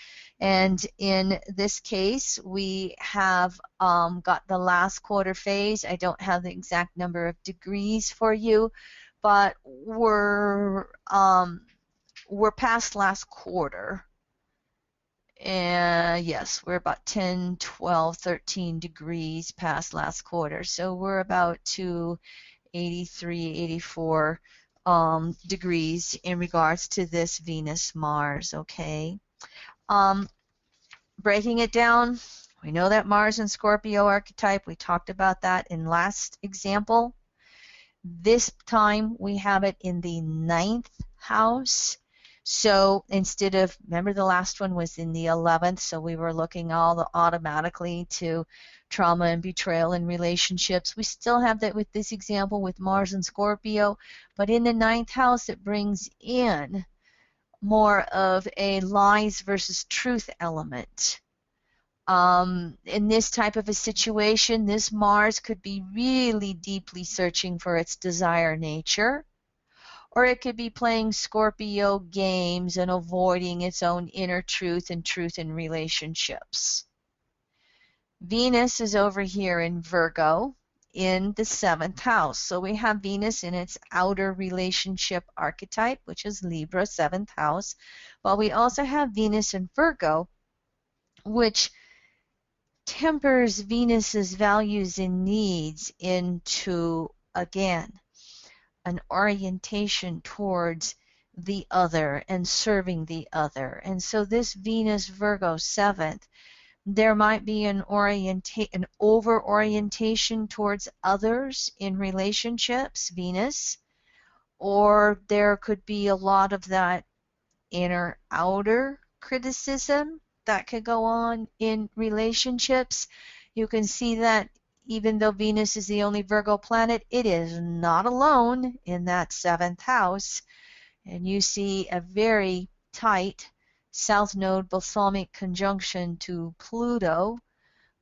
And in this case, we have got the last quarter phase. I don't have the exact number of degrees for you, but we're past last quarter. And yes, we're about 10, 12, 13 degrees past last quarter. So we're about 283, 84 degrees in regards to this Venus-Mars, okay? Breaking it down, we know that Mars and Scorpio archetype, we talked about that in last example. This time we have it in the 9th house. So instead of, remember the last one was in the 11th, so we were looking automatically to trauma and betrayal in relationships. We still have that with this example with Mars and Scorpio, but in the 9th house it brings in more of a lies versus truth element. In this type of a situation, this Mars could be really deeply searching for its desire nature, or it could be playing Scorpio games and avoiding its own inner truth and truth in relationships. Venus is over here in Virgo in the 7th house. So we have Venus in its outer relationship archetype, which is Libra, 7th house, while we also have Venus in Virgo, which tempers Venus's values and needs into, again, an orientation towards the other and serving the other. And so this Venus Virgo 7th, there might be an over-orientation towards others in relationships, Venus, or there could be a lot of that inner-outer criticism that could go on in relationships. You can see that even though Venus is the only Virgo planet, it is not alone in that seventh house. And you see a very tight South Node balsamic conjunction to Pluto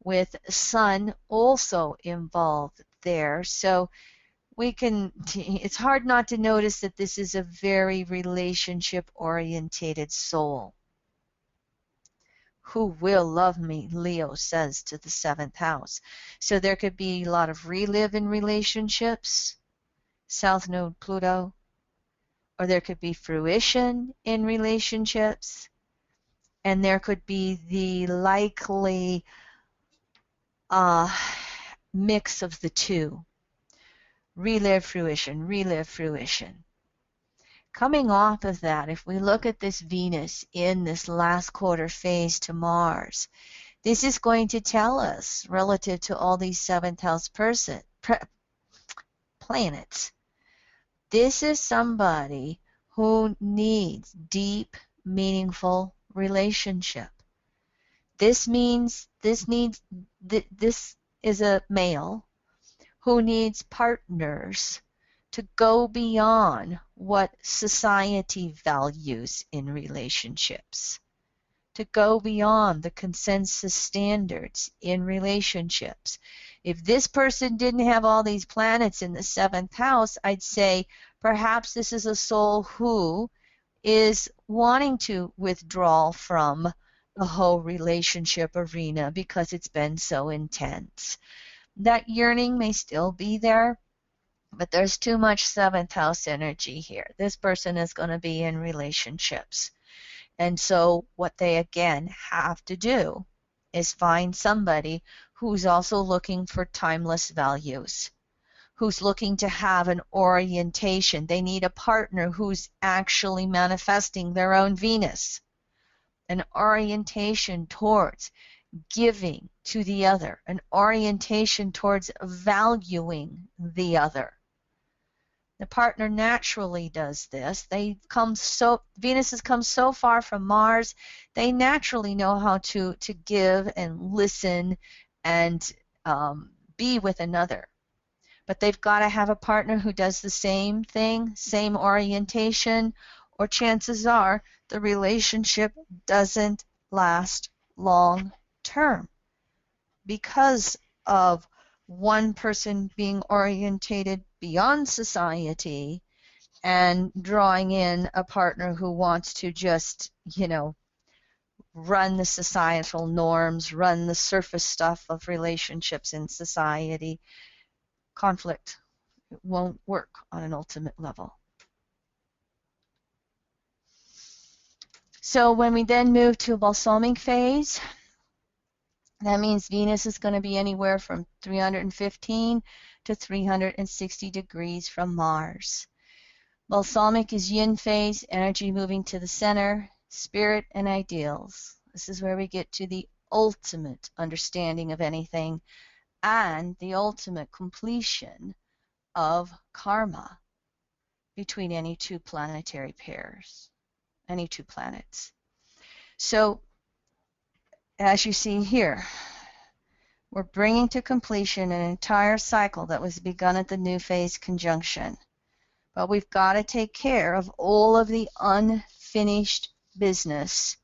with Sun also involved there. So it's hard not to notice that this is a very relationship orientated soul. Who will love me, Leo says to the seventh house. So there could be a lot of relive in relationships, South Node Pluto, or there could be fruition in relationships, and there could be the likely mix of the two. Relive fruition, relive fruition. Coming off of that, if we look at this Venus in this last quarter phase to Mars, this is going to tell us, relative to all these seventh house planets, this is somebody who needs deep, meaningful relationship. This is a male who needs partners to go beyond what society values in relationships, to go beyond the consensus standards in relationships. If this person didn't have all these planets in the seventh house, I'd say perhaps this is a soul who is wanting to withdraw from the whole relationship arena because it's been so intense. That yearning may still be there, but there's too much seventh house energy here. This person is going to be in relationships. And so what they again have to do is find somebody who's also looking for timeless values, who's looking to have an orientation. They need a partner who's actually manifesting their own Venus, an orientation towards giving to the other, an orientation towards valuing the other. The partner naturally does this. Venus has come so far from Mars, they naturally know how to give and listen and be with another. But they've got to have a partner who does the same thing, same orientation, or chances are the relationship doesn't last long term because of one person being orientated beyond society and drawing in a partner who wants to just, run the societal norms, run the surface stuff of relationships in society. Conflict won't work on an ultimate level. So when we then move to a balsamic phase, that means Venus is going to be anywhere from 315 to 360 degrees from Mars. Balsamic is yin phase, energy moving to the center, spirit and ideals. This is where we get to the ultimate understanding of anything and the ultimate completion of karma between any two planetary pairs, any two planets. So as you see here, we're bringing to completion an entire cycle that was begun at the new phase conjunction. But we've got to take care of all of the unfinished business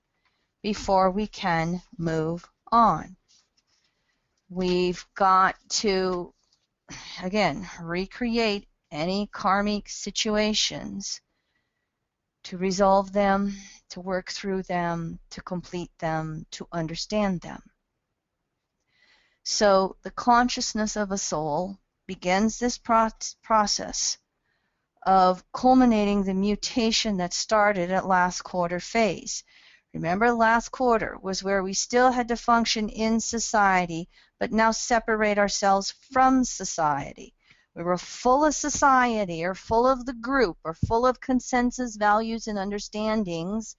before we can move on. We've got to, again, recreate any karmic situations to resolve them, to work through them, to complete them, to understand them. So the consciousness of a soul begins this process of culminating the mutation that started at last quarter phase. Remember, last quarter was where we still had to function in society, but now separate ourselves from society. We were full of society, or full of the group, or full of consensus values and understandings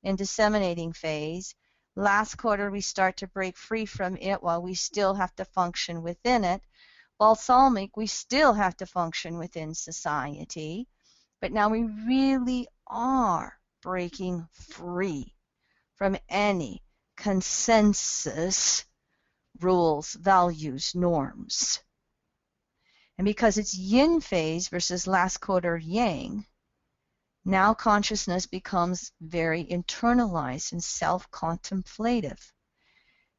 in disseminating phase. Last quarter, we start to break free from it while we still have to function within it. Balsamic, we still have to function within society, but now we really are breaking free from any consensus rules, values, norms. And because it's yin phase versus last quarter yang, now consciousness becomes very internalized and self-contemplative.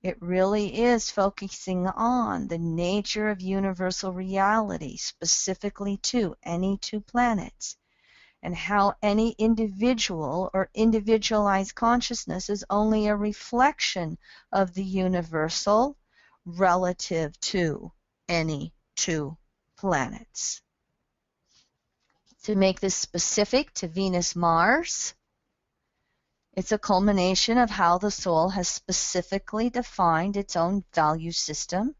It really is focusing on the nature of universal reality, specifically to any two planets, and how any individual or individualized consciousness is only a reflection of the universal relative to any two planets. To make this specific to Venus-Mars, it's a culmination of how the soul has specifically defined its own value system,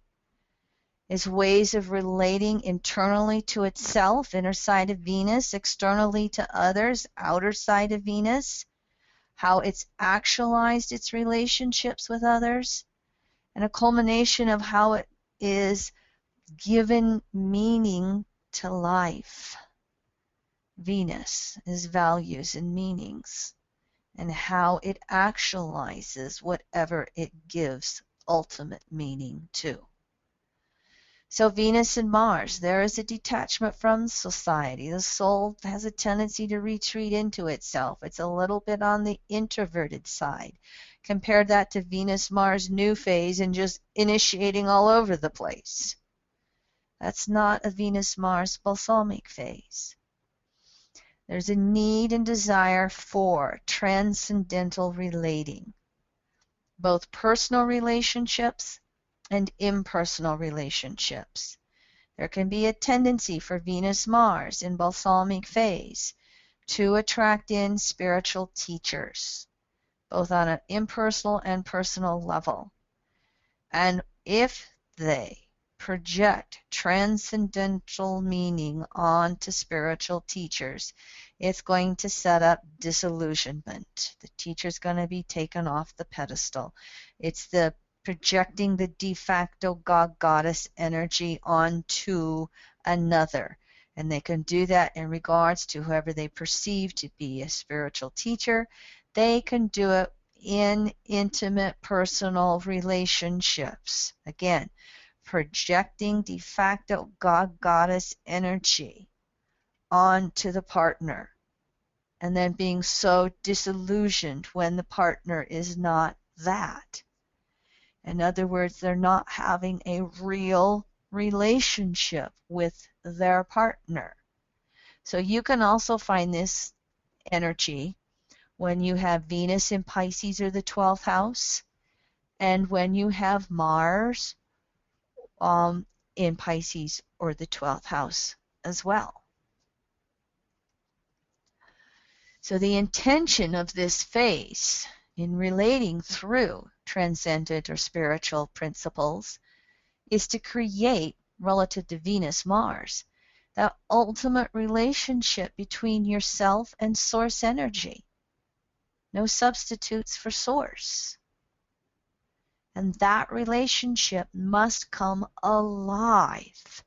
its ways of relating internally to itself, inner side of Venus, externally to others, outer side of Venus, how it's actualized its relationships with others, and a culmination of how it is given meaning to life. Venus is values and meanings, and how it actualizes whatever it gives ultimate meaning to. So Venus and Mars, there is a detachment from society. The soul has a tendency to retreat into itself. It's a little bit on the introverted side. Compare that to Venus-Mars new phase and just initiating all over the place. That's not a Venus-Mars balsamic phase. There's a need and desire for transcendental relating, both personal relationships and impersonal relationships. There can be a tendency for Venus-Mars in balsamic phase to attract in spiritual teachers, both on an impersonal and personal level. And if they project transcendental meaning onto spiritual teachers, it's going to set up disillusionment. The teacher's going to be taken off the pedestal. It's the projecting the de facto god goddess energy onto another. And they can do that in regards to whoever they perceive to be a spiritual teacher. They can do it in intimate personal relationships. Again, projecting de facto god goddess energy onto the partner, and then being so disillusioned when the partner is not that. In other words, they're not having a real relationship with their partner. So you can also find this energy when you have Venus in Pisces or the 12th house, and when you have Mars in Pisces or the 12th house as well. So the intention of this phase in relating through transcendent or spiritual principles is to create, relative to Venus-Mars, that ultimate relationship between yourself and source energy. No substitutes for source. And that relationship must come alive.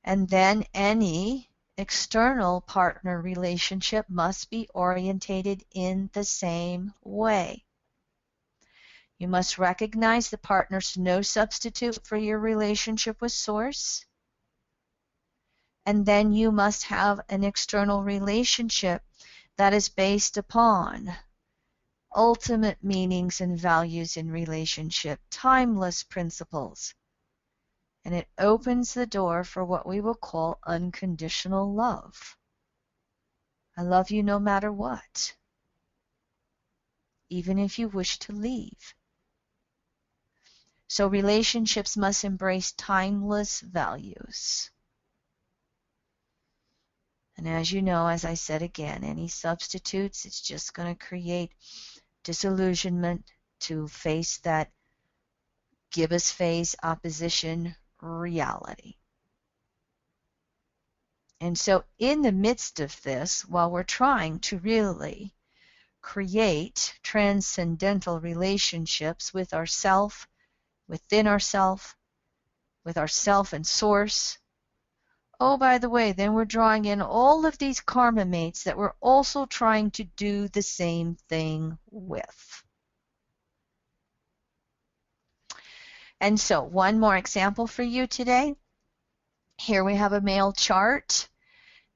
And then any external partner relationship must be orientated in the same way. You must recognize the partner's no substitute for your relationship with Source. And then you must have an external relationship that is based upon ultimate meanings and values in relationship, timeless principles. And it opens the door for what we will call unconditional love. I love you no matter what, even if you wish to leave. So relationships must embrace timeless values. And as you know, as I said again, any substitutes, it's just going to create disillusionment to face that gibbous phase opposition reality. And so in the midst of this, while we're trying to really create transcendental relationships with ourself, within ourself, with ourself and source, oh, by the way, then we're drawing in all of these karma mates that we're also trying to do the same thing with. And so one more example for you today. Here we have a male chart,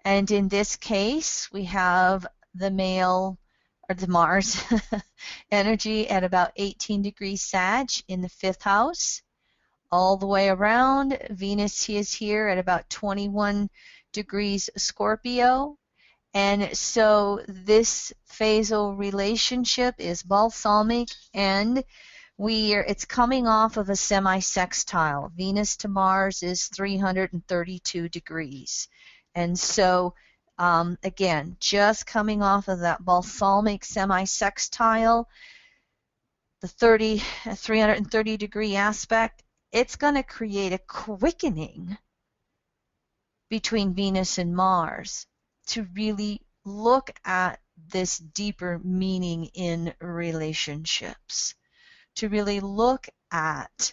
and in this case we have the male, or the Mars energy at about 18 degrees Sag in the 5th house. All the way around, Venus is here at about 21 degrees Scorpio. And so this phasal relationship is balsamic, and it's coming off of a semi-sextile. Venus to Mars is 332 degrees. And so, again, just coming off of that balsamic semi-sextile, the 330 degree aspect, it's going to create a quickening between Venus and Mars to really look at this deeper meaning in relationships, to really look at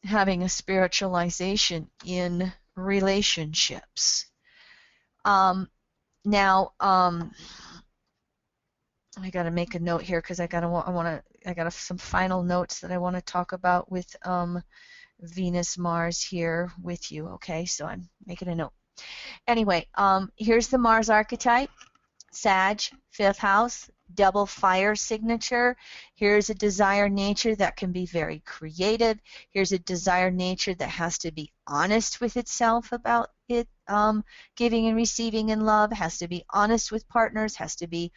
having a spiritualization in relationships. Now, I got to make a note here because I got some final notes that I want to talk about with Venus Mars here with you. Okay, so I'm making a note. Anyway, here's the Mars archetype. Sag, 5th house, double fire signature. Here's a desire nature that can be very creative. Here's a desire nature that has to be honest with itself about it, giving and receiving in love, has to be honest with partners, has to be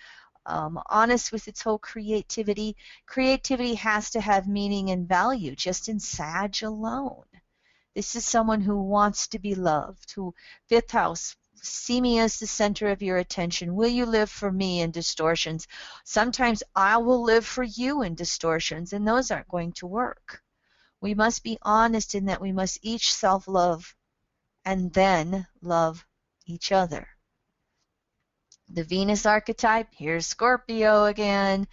honest with its whole creativity. Creativity has to have meaning and value just in Sag alone. This is someone who wants to be loved, who, 5th house, see me as the center of your attention. Will you live for me in distortions? Sometimes I will live for you in distortions, and those aren't going to work. We must be honest in that we must each self-love and then love each other. The Venus archetype, here's Scorpio again,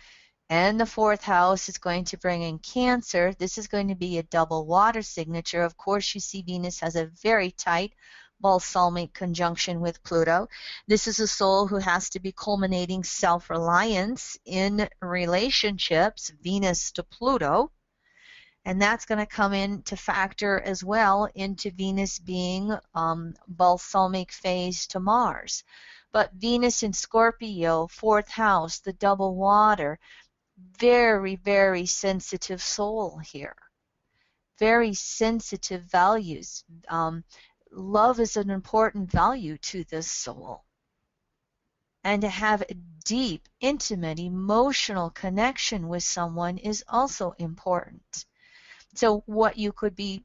and the 4th house is going to bring in Cancer. This is going to be a double water signature. Of course, you see Venus has a very tight balsamic conjunction with Pluto. This is a soul who has to be culminating self-reliance in relationships, Venus to Pluto. And that's going to come into factor as well into Venus being balsamic phase to Mars. But Venus in Scorpio, 4th house, the double water, very, very sensitive soul here. Very sensitive values. Love is an important value to this soul. And to have a deep, intimate, emotional connection with someone is also important. So what you could be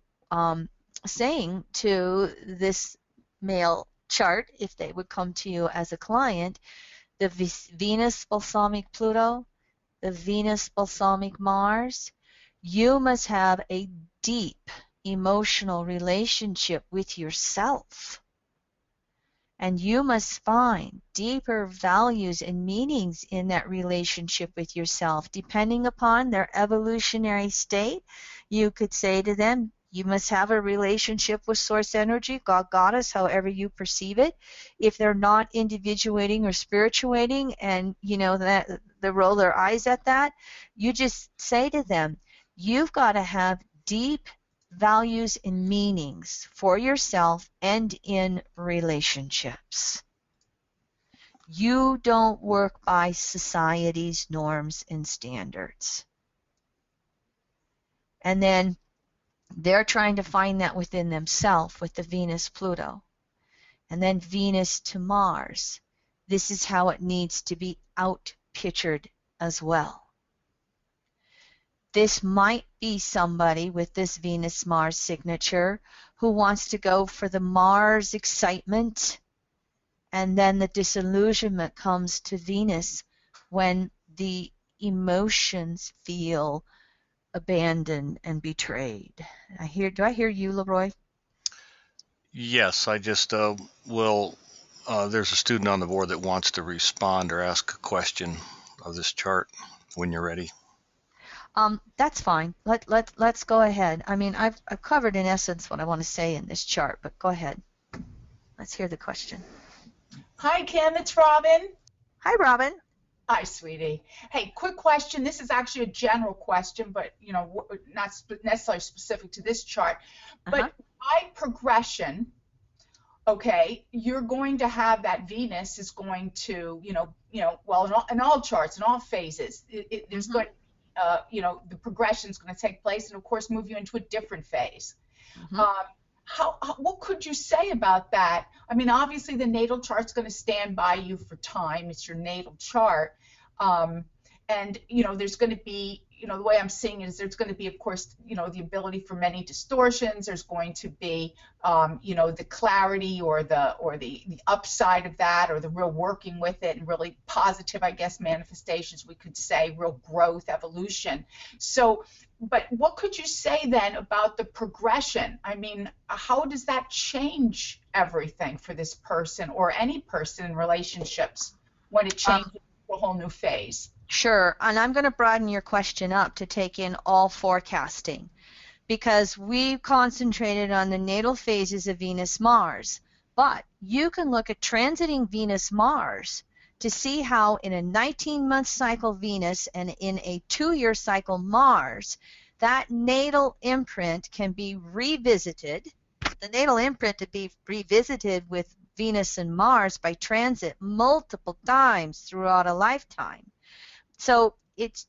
saying to this male chart, if they would come to you as a client, the Venus balsamic Pluto, the Venus balsamic Mars, you must have a deep emotional relationship with yourself. And you must find deeper values and meanings in that relationship with yourself. Depending upon their evolutionary state, you could say to them, you must have a relationship with source energy, God, Goddess, however you perceive it. If they're not individuating or spirituating and that they roll their eyes at that, you just say to them, you've got to have deep values and meanings for yourself and in relationships. You don't work by society's norms and standards. And then they're trying to find that within themselves with the Venus-Pluto. And then Venus to Mars. This is how it needs to be out-pictured as well. This might be somebody with this Venus-Mars signature who wants to go for the Mars excitement, and then the disillusionment comes to Venus when the emotions feel abandoned and betrayed. Do I hear you, Leroy? Yes, I just will. There's a student on the board that wants to respond or ask a question of this chart when you're ready. That's fine. Let's go ahead. I mean, I've covered in essence what I want to say in this chart, but go ahead. Let's hear the question. Hi, Kim. It's Robin. Hi, Robin. Hi, sweetie. Hey, quick question. This is actually a general question, but not necessarily specific to this chart. Uh-huh. But by progression, okay, you're going to have that Venus is going to, well, in all charts, in all phases, there's Mm-hmm. going, the progression is going to take place, and of course, move you into a different phase. Mm-hmm. Um, what could you say about that? I mean, obviously the natal chart's going to stand by you for time. It's your natal chart. Um, and, there's going to be, the way I'm seeing it is there's going to be, of course, the ability for many distortions. There's going to be, the clarity or the upside of that, or the real working with it, and really positive, I guess, manifestations, we could say, real growth, evolution. So, but what could you say then about the progression? I mean, how does that change everything for this person or any person in relationships when it Um, changes to a whole new phase? sure. And I'm going to broaden your question up to take in all forecasting, because we concentrated on the natal phases of Venus-Mars. But you can look at transiting Venus-Mars to see how in a 19-month cycle Venus and in a 2-year cycle Mars, that natal imprint can be revisited. The natal imprint to be revisited with Venus and Mars by transit multiple times throughout a lifetime. So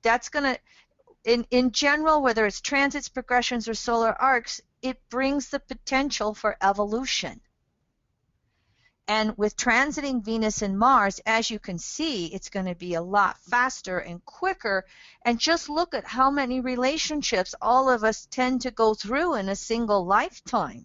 that's going to, in general, whether it's transits, progressions, or solar arcs, it brings the potential for evolution. And with transiting Venus and Mars, as you can see, it's going to be a lot faster and quicker. And just look at how many relationships all of us tend to go through in a single lifetime.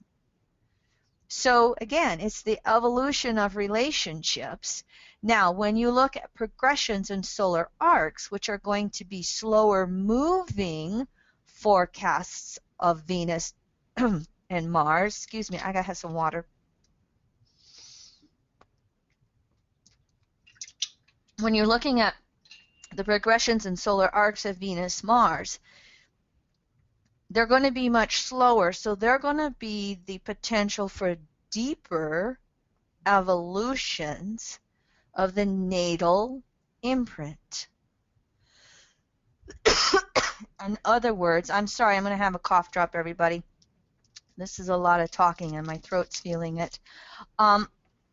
So again, it's the evolution of relationships. Now, when you look at progressions and solar arcs, which are going to be slower moving forecasts of Venus and Mars, excuse me, I gotta have some water. When you're looking at the progressions and solar arcs of Venus, Mars, they're going to be much slower. So they're going to be the potential for deeper evolutions of the natal imprint. In other words, I'm sorry, I'm going to have a cough drop, everybody. This is a lot of talking and my throat's feeling it.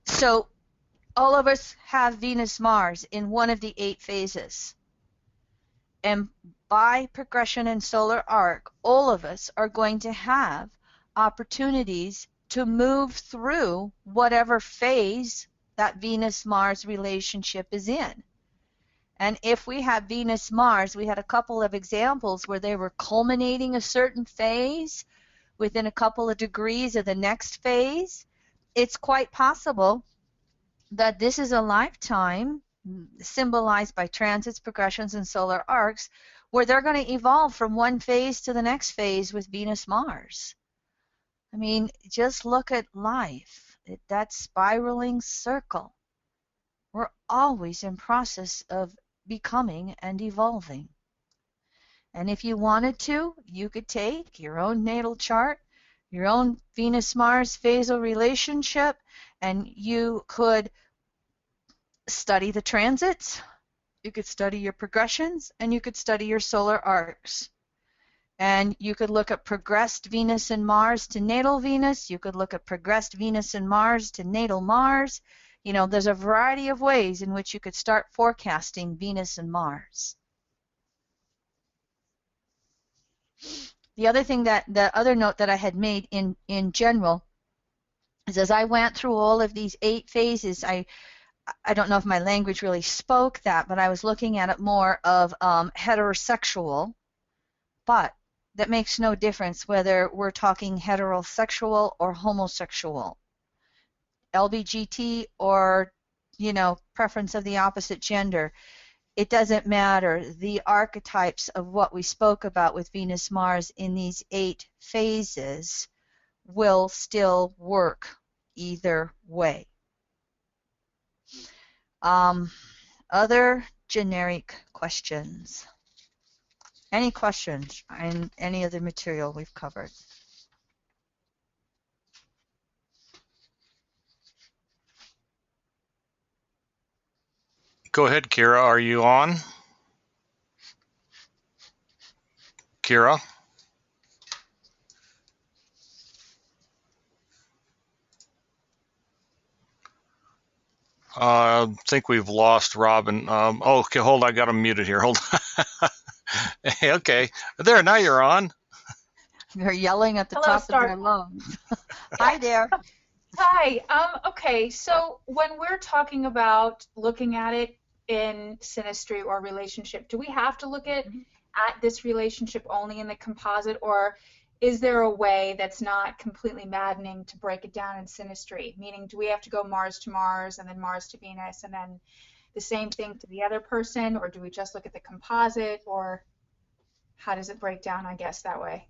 So all of us have Venus-Mars in one of the 8 phases. And by progression and solar arc, all of us are going to have opportunities to move through whatever phase that Venus-Mars relationship is in. And if we have Venus-Mars, we had a couple of examples where they were culminating a certain phase within a couple of degrees of the next phase. It's quite possible that this is a lifetime symbolized by transits, progressions, and solar arcs, where they're going to evolve from one phase to the next phase with Venus-Mars. I mean, just look at life, that spiraling circle. We're always in process of becoming and evolving. And if you wanted to, you could take your own natal chart, your own Venus-Mars phasal relationship, and you could study the transits, you could study your progressions, and you could study your solar arcs. And you could look at progressed Venus and Mars to natal Venus. You could look at progressed Venus and Mars to natal Mars. You know, there's a variety of ways in which you could start forecasting Venus and Mars. The other note that I had made in general is, as I went through all of these 8 phases, I don't know if my language really spoke that, but I was looking at it more of heterosexual, but that makes no difference whether we're talking heterosexual or homosexual, LBGT or, preference of the opposite gender. It doesn't matter. The archetypes of what we spoke about with Venus Mars in these 8 phases will still work either way. Other generic questions? Any questions on any of the material we've covered? Go ahead, Kira. Are you on? Kira? I think we've lost Robin. Okay, hold on. I got him muted here. Hold on. Okay. There, now you're on. They're yelling at the Hello, top of Star. their lungs. Hi there. Hi. Okay. So when we're talking about looking at it in synastry or relationship, do we have to look at this relationship only in the composite, or is there a way that's not completely maddening to break it down in synastry? Meaning, do we have to go Mars to Mars and then Mars to Venus and then the same thing to the other person, or do we just look at the composite, or how does it break down, I guess, that way?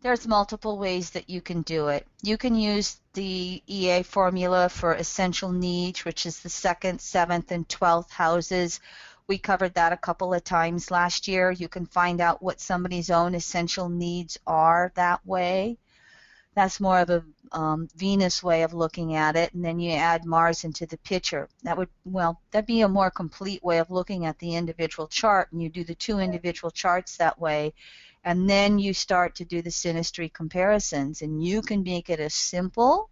There's multiple ways that you can do it. You can use the EA formula for essential needs, which is the 2nd, 7th, and 12th houses. We covered that a couple of times last year. You can find out what somebody's own essential needs are that way. That's more of a Venus way of looking at it, and then you add Mars into the picture. That'd be a more complete way of looking at the individual chart, and you do the 2 individual charts that way, and then you start to do the synastry comparisons, and you can make it as simple,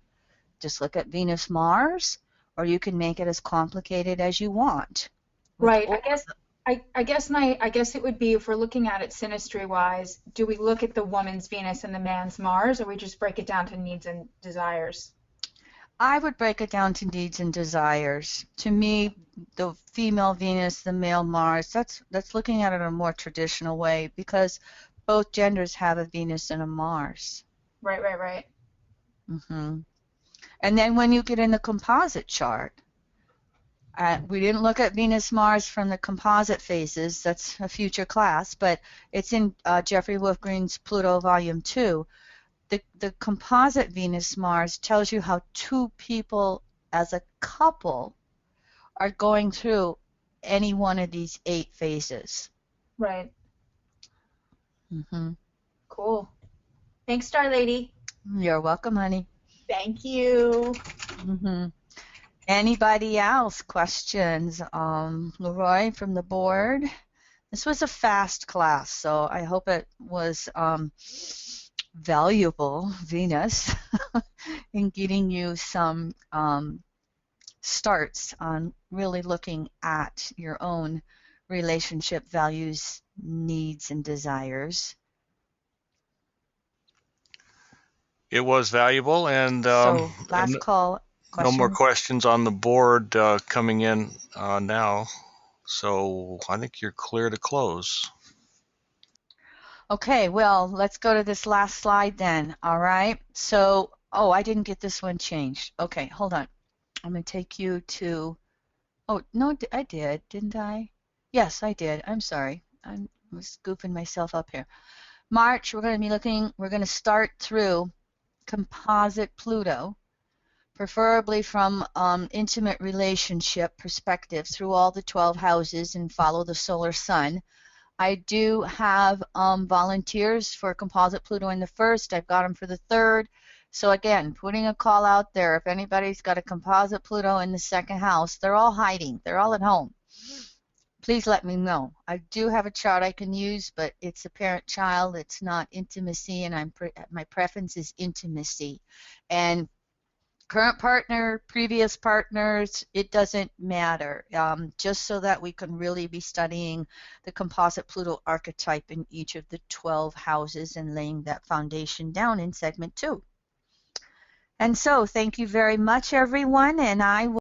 just look at Venus, Mars, or you can make it as complicated as you want. Right. I guess it would be, if we're looking at it synastry wise, do we look at the woman's Venus and the man's Mars, or we just break it down to needs and desires? I would break it down to needs and desires. To me, the female Venus, the male Mars, that's looking at it in a more traditional way, because both genders have a Venus and a Mars. Right. hmm And then when you get in the composite chart, we didn't look at Venus Mars from the composite phases. That's a future class, but it's in Jeffrey Wolf Green's Pluto Volume 2. The composite Venus Mars tells you how 2 people as a couple are going through any one of these 8 phases. Right. hmm Cool. Thanks, Star Lady. You're welcome, honey. Thank you. hmm Anybody else? Questions? Leroy from the board. This was a fast class, so I hope it was valuable, Venus, in getting you some starts on really looking at your own relationship values, needs, and desires. It was valuable, and So last call, no more questions? questions on the board coming in now. So I think you're clear to close. Okay, well, let's go to this last slide then. All right. So, oh, I didn't get this one changed. Okay, hold on. I'm going to take you to, oh, no, I did, didn't I? Yes, I did. I'm sorry. I was goofing myself up here. March, we're going to start through composite Pluto, preferably from intimate relationship perspective through all the 12 houses and follow the solar sun. I do have volunteers for composite Pluto in the 1st. I've got them for the 3rd. So again, putting a call out there, if anybody's got a composite Pluto in the 2nd house, they're all hiding. They're all at home. Please let me know. I do have a chart I can use, but it's a parent-child. It's not intimacy, and my preference is intimacy. And current partner, previous partners, it doesn't matter, just so that we can really be studying the composite Pluto archetype in each of the 12 houses and laying that foundation down in segment 2. And so thank you very much, everyone, and I will